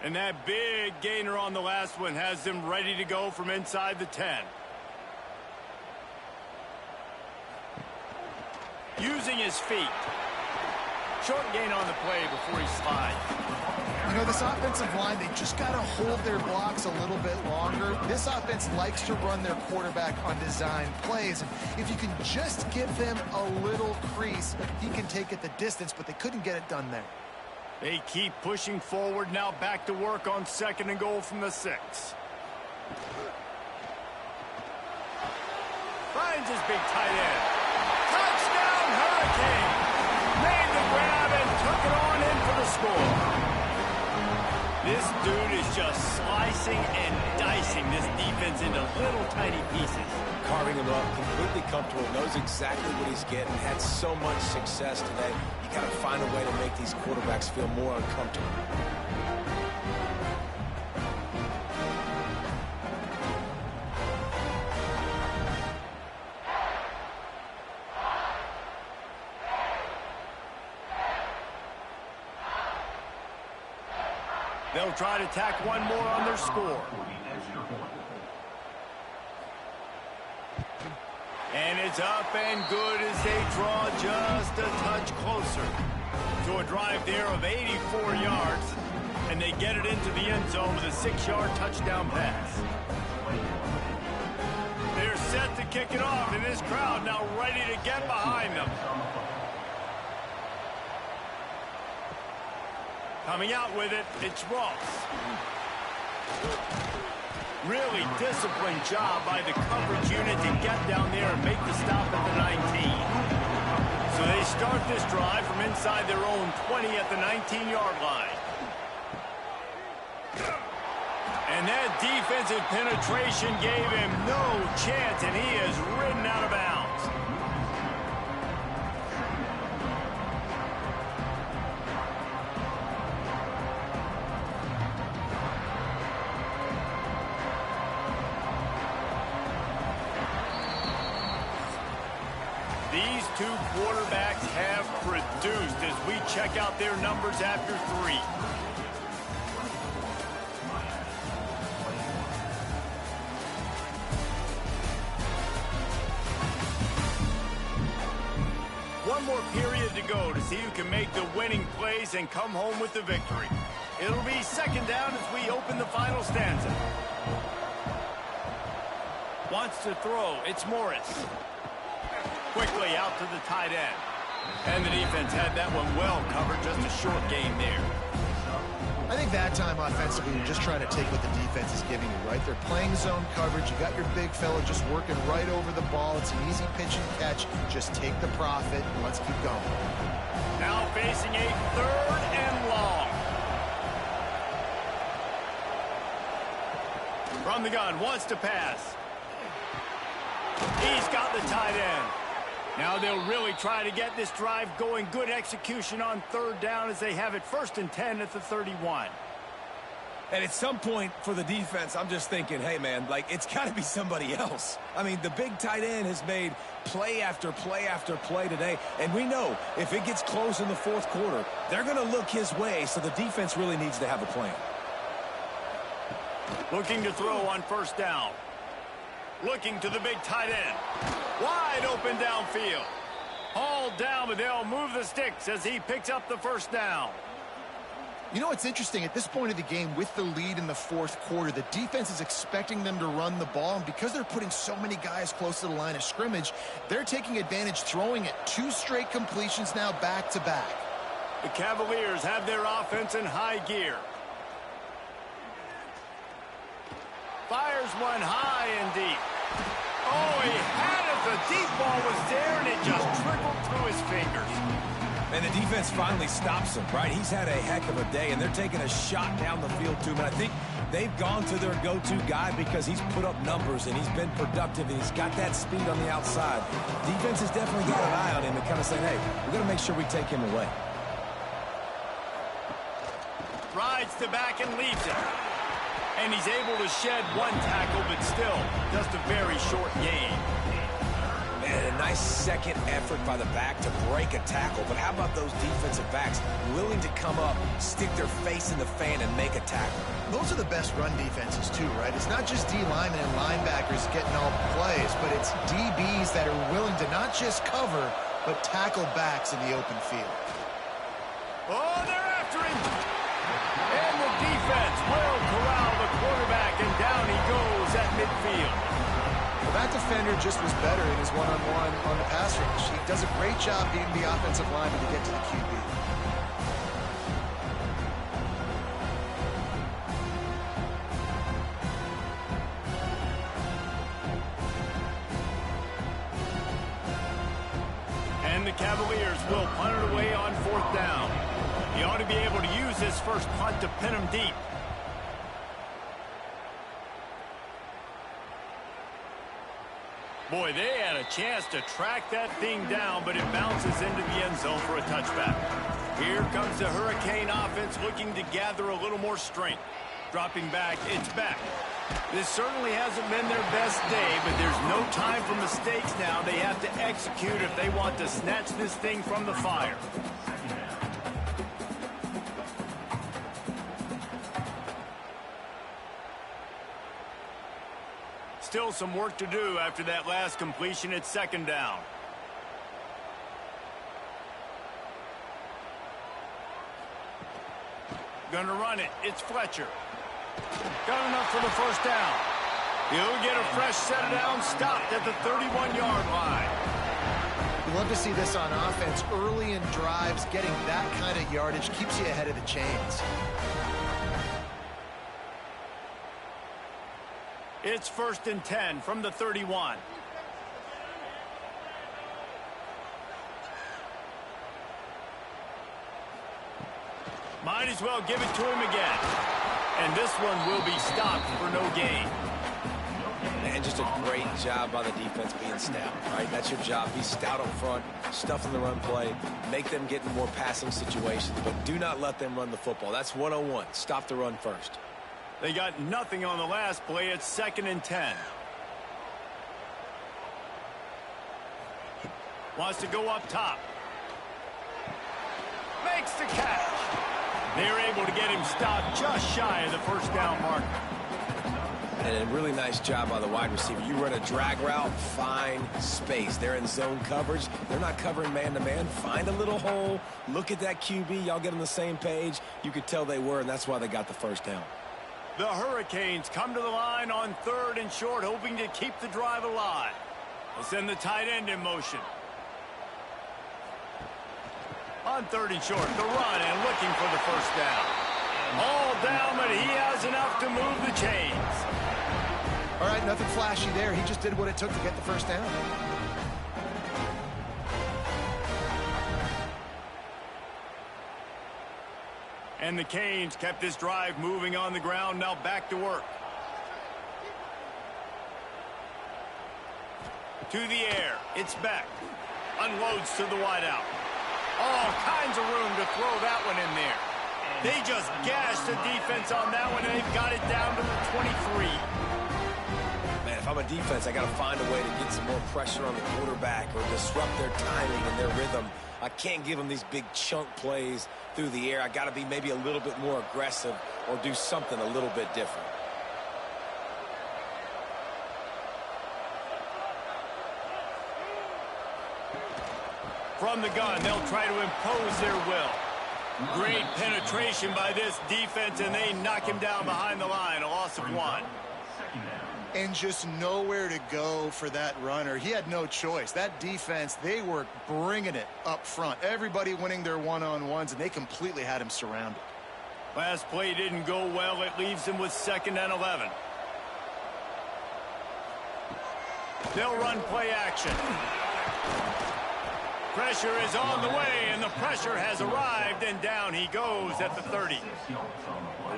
[SPEAKER 1] And that big gainer on the last one has them ready to go from inside the 10. Using his feet. Short gain on the play before he slides.
[SPEAKER 2] You know, this offensive line, they just got to hold their blocks a little bit longer. This offense likes to run their quarterback on design plays. And if you can just give them a little crease, he can take it the distance, but they couldn't get it done there.
[SPEAKER 1] They keep pushing forward, now back to work on 2nd and goal from the 6. Finds his big tight end. Touchdown, Hurricane! Made the grab and took it on in for the score. This dude is just slicing and dicing this defense into little tiny pieces.
[SPEAKER 3] Carving him up, completely comfortable, knows exactly what he's getting, had so much success today. You got to find a way to make these quarterbacks feel more uncomfortable.
[SPEAKER 1] They'll try to tack one more on their score. And it's up and good as they draw just a touch closer to a drive there of 84 yards. And they get it into the end zone with a 6-yard touchdown pass. They're set to kick it off, and this crowd now ready to get behind them. Coming out with it, it's Ross. Really disciplined job by the coverage unit to get down there and make the stop at the 19. So they start this drive from inside their own 20 at the 19-yard line. And that defensive penetration gave him no chance, and he is ridden out of bounds. These two quarterbacks have produced as we check out their numbers after 3. One more period to go to see who can make the winning plays and come home with the victory. It'll be 2nd down as we open the final stanza. Wants to throw. It's Morris. Quickly out to the tight end. And the defense had that one well covered, just a short gain there.
[SPEAKER 2] I think that time offensively, you're just trying to take what the defense is giving you, right? They're playing zone coverage. You got your big fella just working right over the ball. It's an easy pitch and catch. Just take the profit and let's keep going.
[SPEAKER 1] Now facing a 3rd and long. From the gun, wants to pass. He's got the tight end. Now they'll really try to get this drive going. Good execution on 3rd down as they have it 1st and 10 at the 31.
[SPEAKER 3] And at some point for the defense, I'm just thinking, hey, man, like, it's got to be somebody else. I mean, the big tight end has made play after play after play today. And we know if it gets close in the fourth quarter, they're going to look his way, so the defense really needs to have a plan.
[SPEAKER 1] Looking to throw on first down. Looking to the big tight end. Wide open downfield. Hauled down, but they'll move the sticks as he picks up the first down.
[SPEAKER 2] You know what's interesting? At this point of the game, with the lead in the fourth quarter, the defense is expecting them to run the ball, and because they're putting so many guys close to the line of scrimmage, they're taking advantage, throwing it 2 straight completions now back-to-back.
[SPEAKER 1] The Cavaliers have their offense in high gear. Fires one high and deep. Oh, he had it. The deep ball was there, and it just trickled through his fingers.
[SPEAKER 3] And the defense finally stops him, right? He's had a heck of a day, and they're taking a shot down the field to him. And I think they've gone to their go-to guy because he's put up numbers, and he's been productive, and he's got that speed on the outside. Defense has definitely got an eye on him and kind of saying, hey, we're going to make sure we take him away.
[SPEAKER 1] Rides to back and leaves it. And he's able to shed 1 tackle, but still just a very short gain.
[SPEAKER 3] And a nice second effort by the back to break a tackle. But how about those defensive backs willing to come up, stick their face in the fan, and make a tackle?
[SPEAKER 2] Those are the best run defenses, too, right? It's not just D linemen and linebackers getting all the plays, but it's DBs that are willing to not just cover, but tackle backs in the open field.
[SPEAKER 1] Oh, they're after him. And the defense will corral the quarterback, and down he goes at midfield.
[SPEAKER 2] Well, that defender just was better in his one-on-one on the pass rush. He does a great job beating the offensive lineman to get to the QB.
[SPEAKER 1] And the Cavaliers will punt it away on 4th down. He ought to be able to use his first punt to pin him deep. Boy, they had a chance to track that thing down, but it bounces into the end zone for a touchback. Here comes the Hurricane offense looking to gather a little more strength. Dropping back, it's back. This certainly hasn't been their best day, but there's no time for mistakes now. They have to execute if they want to snatch this thing from the fire. Still some work to do after that last completion at 2nd down. Gonna run it. It's Fletcher. Got enough for the first down. He'll get a fresh set down, stopped at the 31-yard line.
[SPEAKER 2] You love to see this on offense. Early in drives, getting that kind of yardage keeps you ahead of the chains.
[SPEAKER 1] It's 1st and 10 from the 31. Might as well give it to him again. And this one will be stopped for no gain.
[SPEAKER 3] And just a great job by the defense being stout, right? That's your job. Be stout up front, stuff in the run play, make them get in more passing situations, but do not let them run the football. That's 101. Stop the run first.
[SPEAKER 1] They got nothing on the last play. It's 2nd and 10. Wants to go up top. Makes the catch. They're able to get him stopped just shy of the first down marker.
[SPEAKER 3] And a really nice job by the wide receiver. You run a drag route, find space. They're in zone coverage. They're not covering man-to-man. Find a little hole. Look at that QB. Y'all get on the same page. You could tell they were, and that's why they got the first down.
[SPEAKER 1] The Hurricanes come to the line on 3rd and short, hoping to keep the drive alive. They'll send the tight end in motion. On 3rd and short, the run and looking for the first down. All down, but he has enough to move the chains.
[SPEAKER 2] All right, nothing flashy there. He just did what it took to get the first down.
[SPEAKER 1] And the Canes kept this drive moving on the ground, now back to work. To the air, it's back. Unloads to the wideout. All kinds of room to throw that one in there. They just gashed the defense on that one, and they've got it down to the 23.
[SPEAKER 3] Man, if I'm a defense, I got to find a way to get some more pressure on the quarterback or disrupt their timing and their rhythm. I can't give them these big chunk plays through the air. I got to be maybe a little bit more aggressive or do something a little bit different.
[SPEAKER 1] From the gun, they'll try to impose their will. Great penetration by this defense, and they knock him down behind the line, a loss of 1.
[SPEAKER 2] And just nowhere to go for that runner. He had no choice. That defense, they were bringing it up front. Everybody winning their one-on-ones, and they completely had him surrounded.
[SPEAKER 1] Last play didn't go well. It leaves him with 2nd and 11. They'll run play action. Pressure is on the way, and the pressure has arrived, and down he goes at the 30.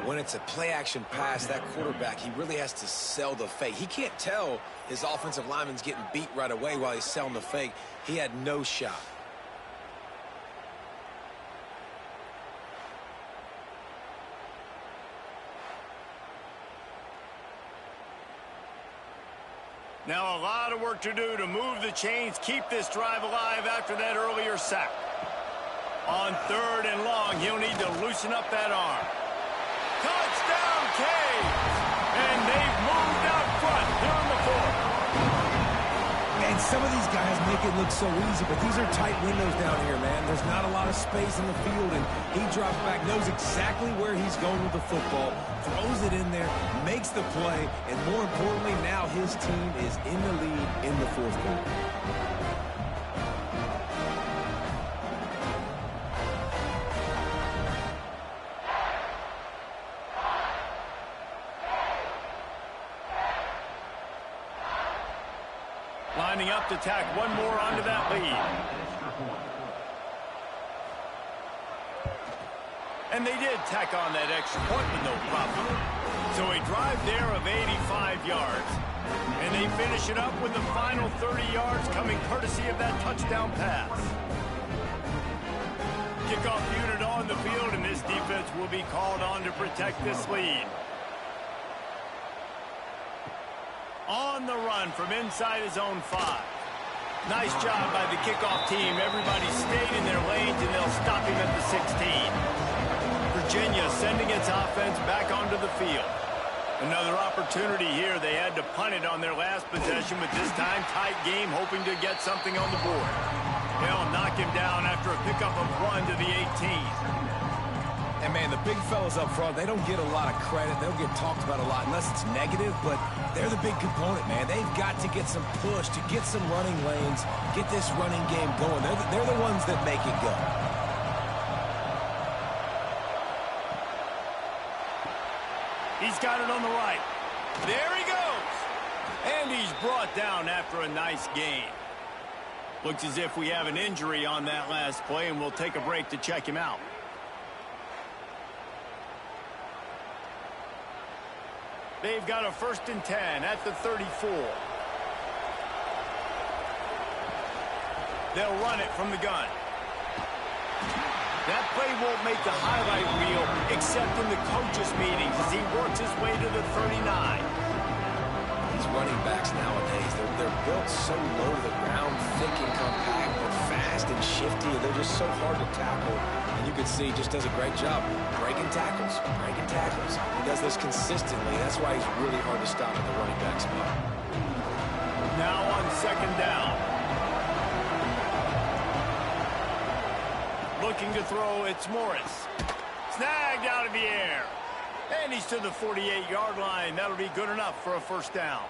[SPEAKER 3] When it's a play-action pass, that quarterback, he really has to sell the fake. He can't tell his offensive lineman's getting beat right away while he's selling the fake. He had no shot.
[SPEAKER 1] Now a lot of work to do to move the chains, keep this drive alive after that earlier sack. On 3rd and long, he'll need to loosen up that arm. Touchdown, Caves! And they've moved out front here in the 4th.
[SPEAKER 3] And some of these guys make it look so easy, but these are tight windows down here, man. There's not a lot of space in the field, and he drops back, knows exactly where he's going with the football, throws it in there, makes the play, and more importantly, now his team is in the lead in the 4th quarter.
[SPEAKER 1] Lining up to tack one more onto that lead. And they did tack on that extra point with no problem. So a drive there of 85 yards. And they finish it up with the final 30 yards coming courtesy of that touchdown pass. Kickoff unit on the field, and this defense will be called on to protect this lead. On the run from inside his own 5. Nice job by the kickoff team. Everybody stayed in their lanes, and they'll stop him at the 16. Virginia sending its offense back onto the field. Another opportunity here. They had to punt it on their last possession, but this time tight game, hoping to get something on the board. They'll knock him down after a pickup of 1 to the 18.
[SPEAKER 3] And, man, the big fellas up front, they don't get a lot of credit. They'll get talked about a lot unless it's negative, but they're the big component, man. They've got to get some push, to get some running lanes, get this running game going. They're the ones that make it go.
[SPEAKER 1] He's got it on the right. There he goes. And he's brought down after a nice gain. Looks as if we have an injury on that last play, and we'll take a break to check him out. They've got a 1st and 10 at the 34. They'll run it from the gun. That play won't make the highlight reel except in the coaches' meetings as he works his way to the 39.
[SPEAKER 3] These running backs nowadays, they're built so low to the ground, thick and compact, but fast and shifty, and they're just so hard to tackle. And you can see he just does a great job breaking tackles, breaking tackles. He does this consistently. That's why he's really hard to stop at the running back spot.
[SPEAKER 1] Now on 2nd down. Looking to throw, it's Morris. Snagged out of the air. And he's to the 48-yard line. That'll be good enough for a 1st down.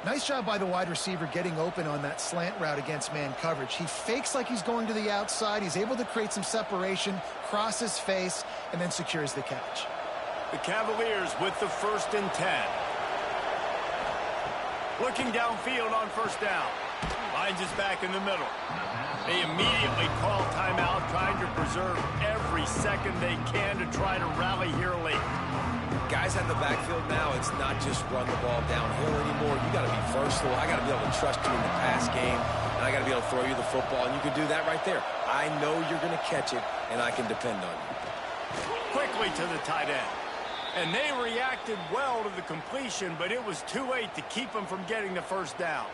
[SPEAKER 2] Nice job by the wide receiver getting open on that slant route against man coverage. He fakes like he's going to the outside. He's able to create some separation, cross his face, and then secures the catch.
[SPEAKER 1] The Cavaliers with the 1st and 10. Looking downfield on 1st down. Finds his back in the middle. They immediately call timeout, trying to preserve every second they can to try to rally here late.
[SPEAKER 3] Guys at the backfield now, it's not just run the ball downhill anymore. You got to be versatile. I got to be able to trust you in the pass game, and I got to be able to throw you the football, and you can do that right there. I know you're going to catch it, and I can depend on you.
[SPEAKER 1] quickly to the tight end. And they reacted well to the completion, but it was too late to keep them from getting the first down.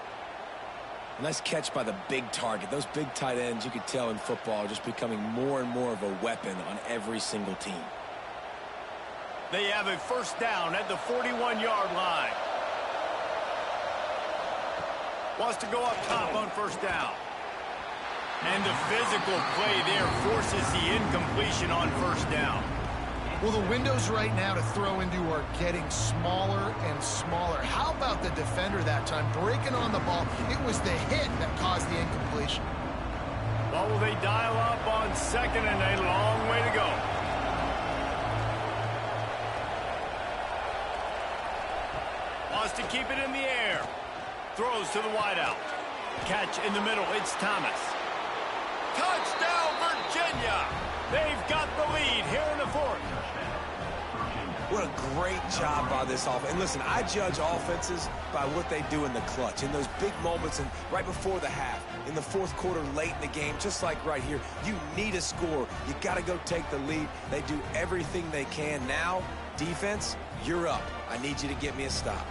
[SPEAKER 3] Nice catch by the big target. Those big tight ends, you could tell in football, are just becoming more and more of a weapon on every single team.
[SPEAKER 1] They have a first down at the 41-yard line. Wants to go up top on first down. And the physical play there forces the incompletion on first down.
[SPEAKER 2] Well, the windows right now to throw into are getting smaller and smaller. How about the defender that time breaking on the ball? It was the hit that caused the incompletion.
[SPEAKER 1] Well, will they dial up on second and a long way to go? Wants to keep it in the air. Throws to the wideout. Catch in the middle. It's Thomas. Touchdown, Virginia! They've got the lead here in the fourth.
[SPEAKER 3] What a great job by this offense. And listen, I judge offenses by what they do in the clutch, in those big moments and right before the half, in the fourth quarter, late in the game, just like right here. You need a score. You got to go take the lead. They do everything they can. Now, defense, you're up. I need you to get me a stop.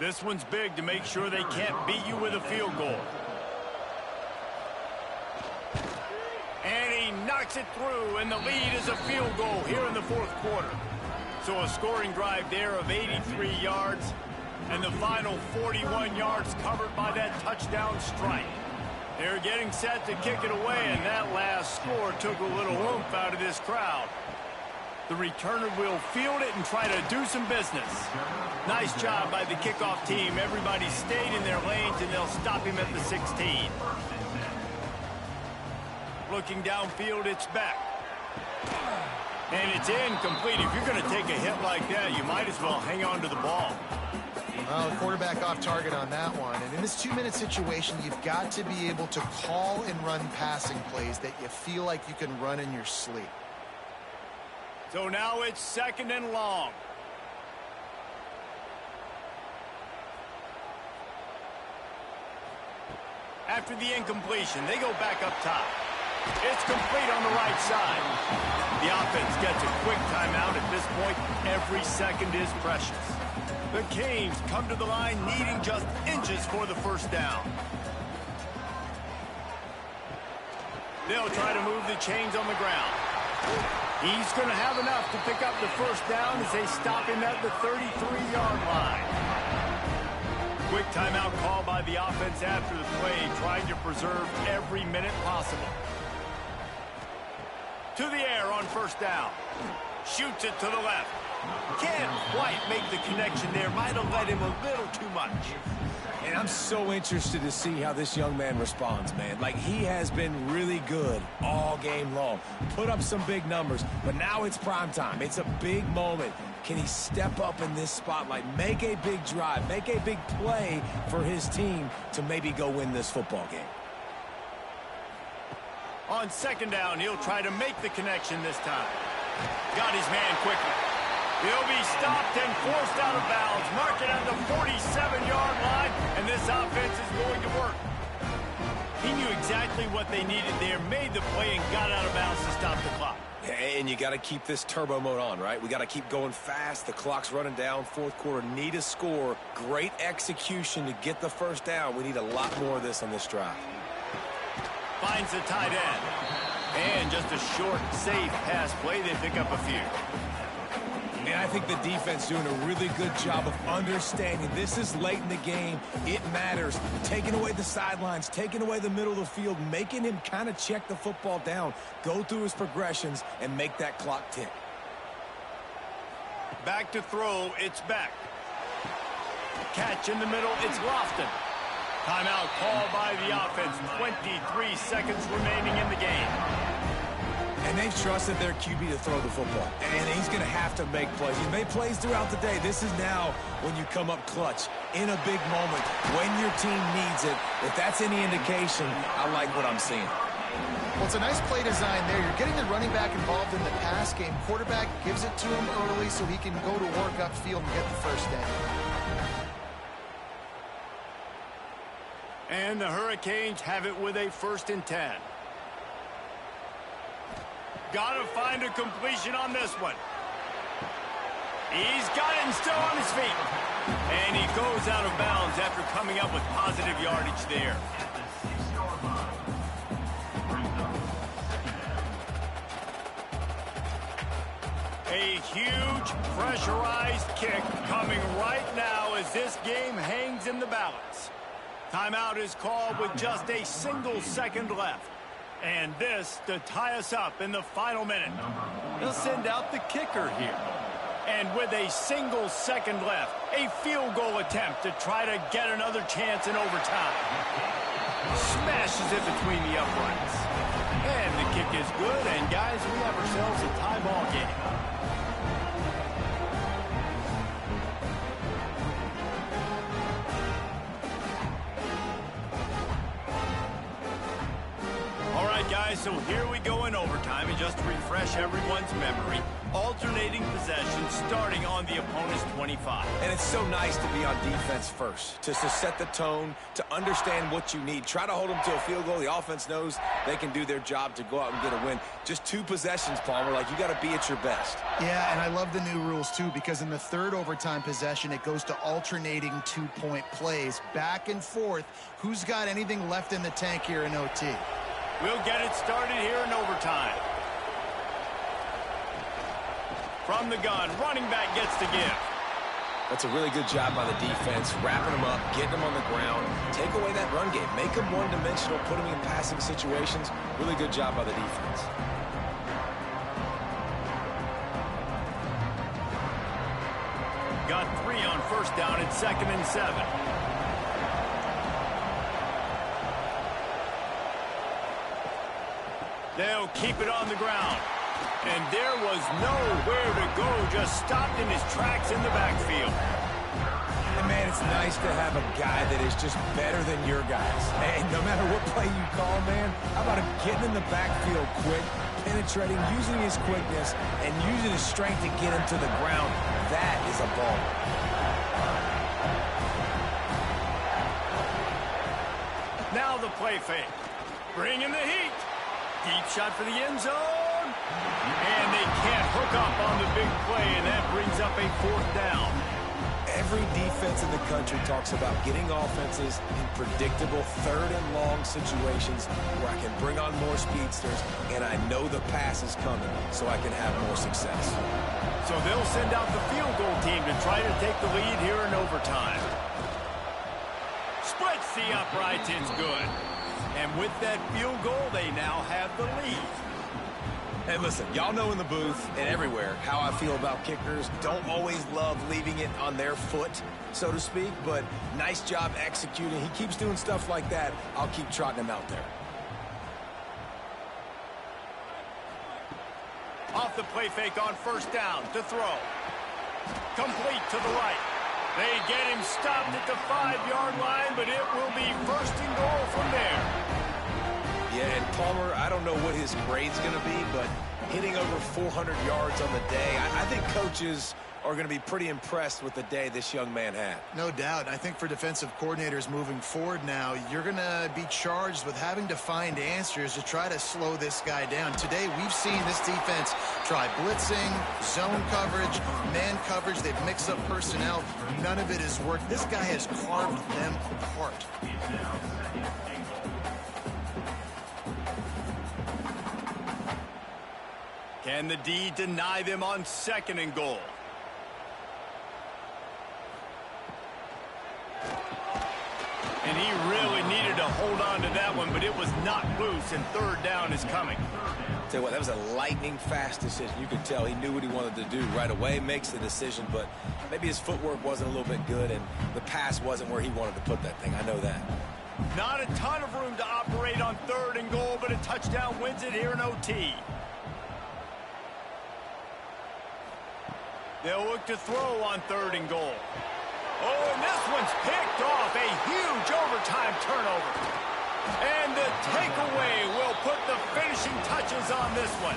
[SPEAKER 1] This one's big to make sure they can't beat you with a field goal. And he knocks it through, and the lead is a field goal here in the fourth quarter. So a scoring drive there of 83 yards, and the final 41 yards covered by that touchdown strike. They're getting set to kick it away, and that last score took a little oomph out of this crowd. The returner will field it and try to do some business. Nice job by the kickoff team. Everybody stayed in their lanes, and they'll stop him at the 16. Looking downfield, it's back. And it's incomplete. If you're going to take a hit like that, you might as well hang on to the ball.
[SPEAKER 2] Well, the quarterback off target on that one. And in this 2-minute situation, you've got to be able to call and run passing plays that you feel like you can run in your sleep.
[SPEAKER 1] So now it's second and long. After the incompletion, they go back up top. It's complete on the right side. The offense gets a quick timeout at this point. Every second is precious. The Canes come to the line needing just inches for the first down. They'll try to move the chains on the ground. He's going to have enough to pick up the first down as they stop him at the 33-yard line. Quick timeout call by the offense after the play, trying to preserve every minute possible. To the air on first down. Shoots it to the left. Can't quite make the connection there. Might have led him a little too much.
[SPEAKER 3] And I'm so interested to see how this young man responds, man. Like, he has been really good all game long. Put up some big numbers, but now it's prime time. It's a big moment. Can he step up in this spotlight, make a big drive, make a big play for his team to maybe go win this football game?
[SPEAKER 1] On second down, he'll try to make the connection this time. Got his man quickly. He'll be stopped and forced out of bounds. Mark it at the 47-yard line, and this offense is going to work. He knew exactly what they needed there, made the play, and got out of bounds to stop the clock.
[SPEAKER 3] And you got to keep this turbo mode on, right? We got to keep going fast. The clock's running down. Fourth quarter, need a score. Great execution to get the first down. We need a lot more of this on this drive.
[SPEAKER 1] Finds the tight end. And just a short, safe pass play. They pick up a few.
[SPEAKER 3] And I think the defense doing a really good job of understanding this is late in the game. It matters. Taking away the sidelines, taking away the middle of the field, making him kind of check the football down, go through his progressions, and make that clock tick.
[SPEAKER 1] Back to throw, it's back. Catch in the middle, it's Lofton. Timeout called by the offense. 23 seconds remaining in the game.
[SPEAKER 3] And they've trusted their QB to throw the football. And he's going to have to make plays. He's made plays throughout the day. This is now when you come up clutch in a big moment when your team needs it. If that's any indication, I like what I'm seeing.
[SPEAKER 2] Well, it's a nice play design there. You're getting the running back involved in the pass game. Quarterback gives it to him early so he can go to work upfield and get the first down.
[SPEAKER 1] And the Hurricanes have it with a 1st and 10. Got to find a completion on this one. He's got it and still on his feet. And he goes out of bounds after coming up with positive yardage there. A huge pressurized kick coming right now as this game hangs in the balance. Timeout is called with just a single second left. And this to tie us up in the final minute. They'll send out the kicker here. And with a single second left, a field goal attempt to try to get another chance in overtime. Smashes it between the uprights. And the kick is good, and guys, we have ourselves a tie ball game. Guys, so here we go in overtime, and just to refresh everyone's memory, alternating possession starting on the opponent's 25.
[SPEAKER 3] And it's so nice to be on defense first, to set the tone, to understand what you need. Try to hold them to a field goal. The offense knows they can do their job to go out and get a win. Just 2 possessions, Palmer, like you got to be at your best.
[SPEAKER 2] Yeah, and I love the new rules, too, because in the 3rd overtime possession, it goes to alternating 2-point plays, back and forth. Who's got anything left in the tank here in OT?
[SPEAKER 1] We'll get it started here in overtime. From the gun, running back gets the give.
[SPEAKER 3] That's a really good job by the defense, wrapping them up, getting them on the ground. Take away that run game. Make them one-dimensional, put them in passing situations. Really good job by the defense.
[SPEAKER 1] Got 3 on 1st down at 2nd and 7. They'll keep it on the ground. And there was nowhere to go, just stopped in his tracks in the backfield.
[SPEAKER 3] And man, it's nice to have a guy that is just better than your guys. And no matter what play you call, man, how about him getting in the backfield quick, penetrating, using his quickness, and using his strength to get him to the ground. That is a ball.
[SPEAKER 1] Now the play fake. Bring in the heat. Deep shot for the end zone. And they can't hook up on the big play, and that brings up a 4th down.
[SPEAKER 3] Every defense in the country talks about getting offenses in predictable 3rd and long situations where I can bring on more speedsters, and I know the pass is coming, so I can have more success.
[SPEAKER 1] So they'll send out the field goal team to try to take the lead here in overtime. Splits the uprights, it's good. And with that field goal, they now have the lead.
[SPEAKER 3] And listen, y'all know in the booth and everywhere how I feel about kickers. Don't always love leaving it on their foot, so to speak, but nice job executing. He keeps doing stuff like that. I'll keep trotting him out there.
[SPEAKER 1] Off the play fake on 1st down to throw. Complete to the right. They get him stopped at the 5-yard line, but it will be 1st and goal from there.
[SPEAKER 3] Yeah, and Palmer, I don't know what his grade's going to be, but hitting over 400 yards on the day, I think coaches are going to be pretty impressed with the day this young man had.
[SPEAKER 2] No doubt. I think for defensive coordinators moving forward now, you're going to be charged with having to find answers to try to slow this guy down. Today, we've seen this defense try blitzing, zone coverage, man coverage. They've mixed up personnel. None of it has worked. This guy has carved them apart.
[SPEAKER 1] Can the D deny them on 2nd and goal? And he really needed to hold on to that one, but it was knocked loose, and 3rd down is coming.
[SPEAKER 3] Tell you what, that was a lightning-fast decision. You could tell he knew what he wanted to do right away, makes the decision, but maybe his footwork wasn't a little bit good, and the pass wasn't where he wanted to put that thing. I know that.
[SPEAKER 1] Not a ton of room to operate on 3rd and goal, but a touchdown wins it here in OT. They'll look to throw on 3rd and goal. Oh, and this one's picked off. A huge overtime turnover. And the takeaway will put the finishing touches on this one.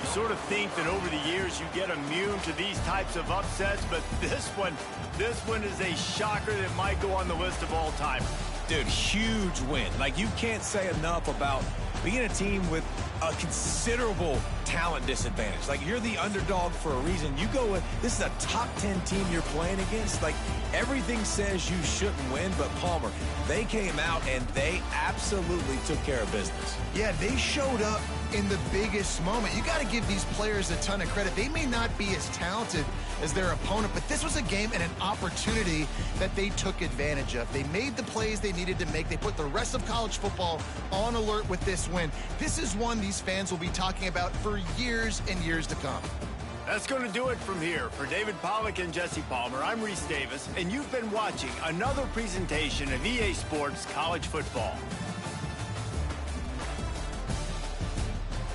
[SPEAKER 1] You sort of think that over the years you get immune to these types of upsets, but this one is a shocker that might go on the list of all time.
[SPEAKER 3] Dude, huge win. Like, you can't say enough about being a team with a considerable talent disadvantage. Like, you're the underdog for a reason. You go with, this is a top 10 team you're playing against. Like, everything says you shouldn't win, but Palmer, they came out and they absolutely took care of business.
[SPEAKER 2] Yeah, they showed up in the biggest moment. You got to give these players a ton of credit. They may not be as talented as their opponent, but this was a game and an opportunity that they took advantage of. They made the plays they needed to make. They put the rest of college football on alert with this win. This is one these fans will be talking about for years and years to come.
[SPEAKER 1] That's going to do it from here. For David Pollack and Jesse Palmer, I'm Reese Davis, and you've been watching another presentation of EA Sports College Football.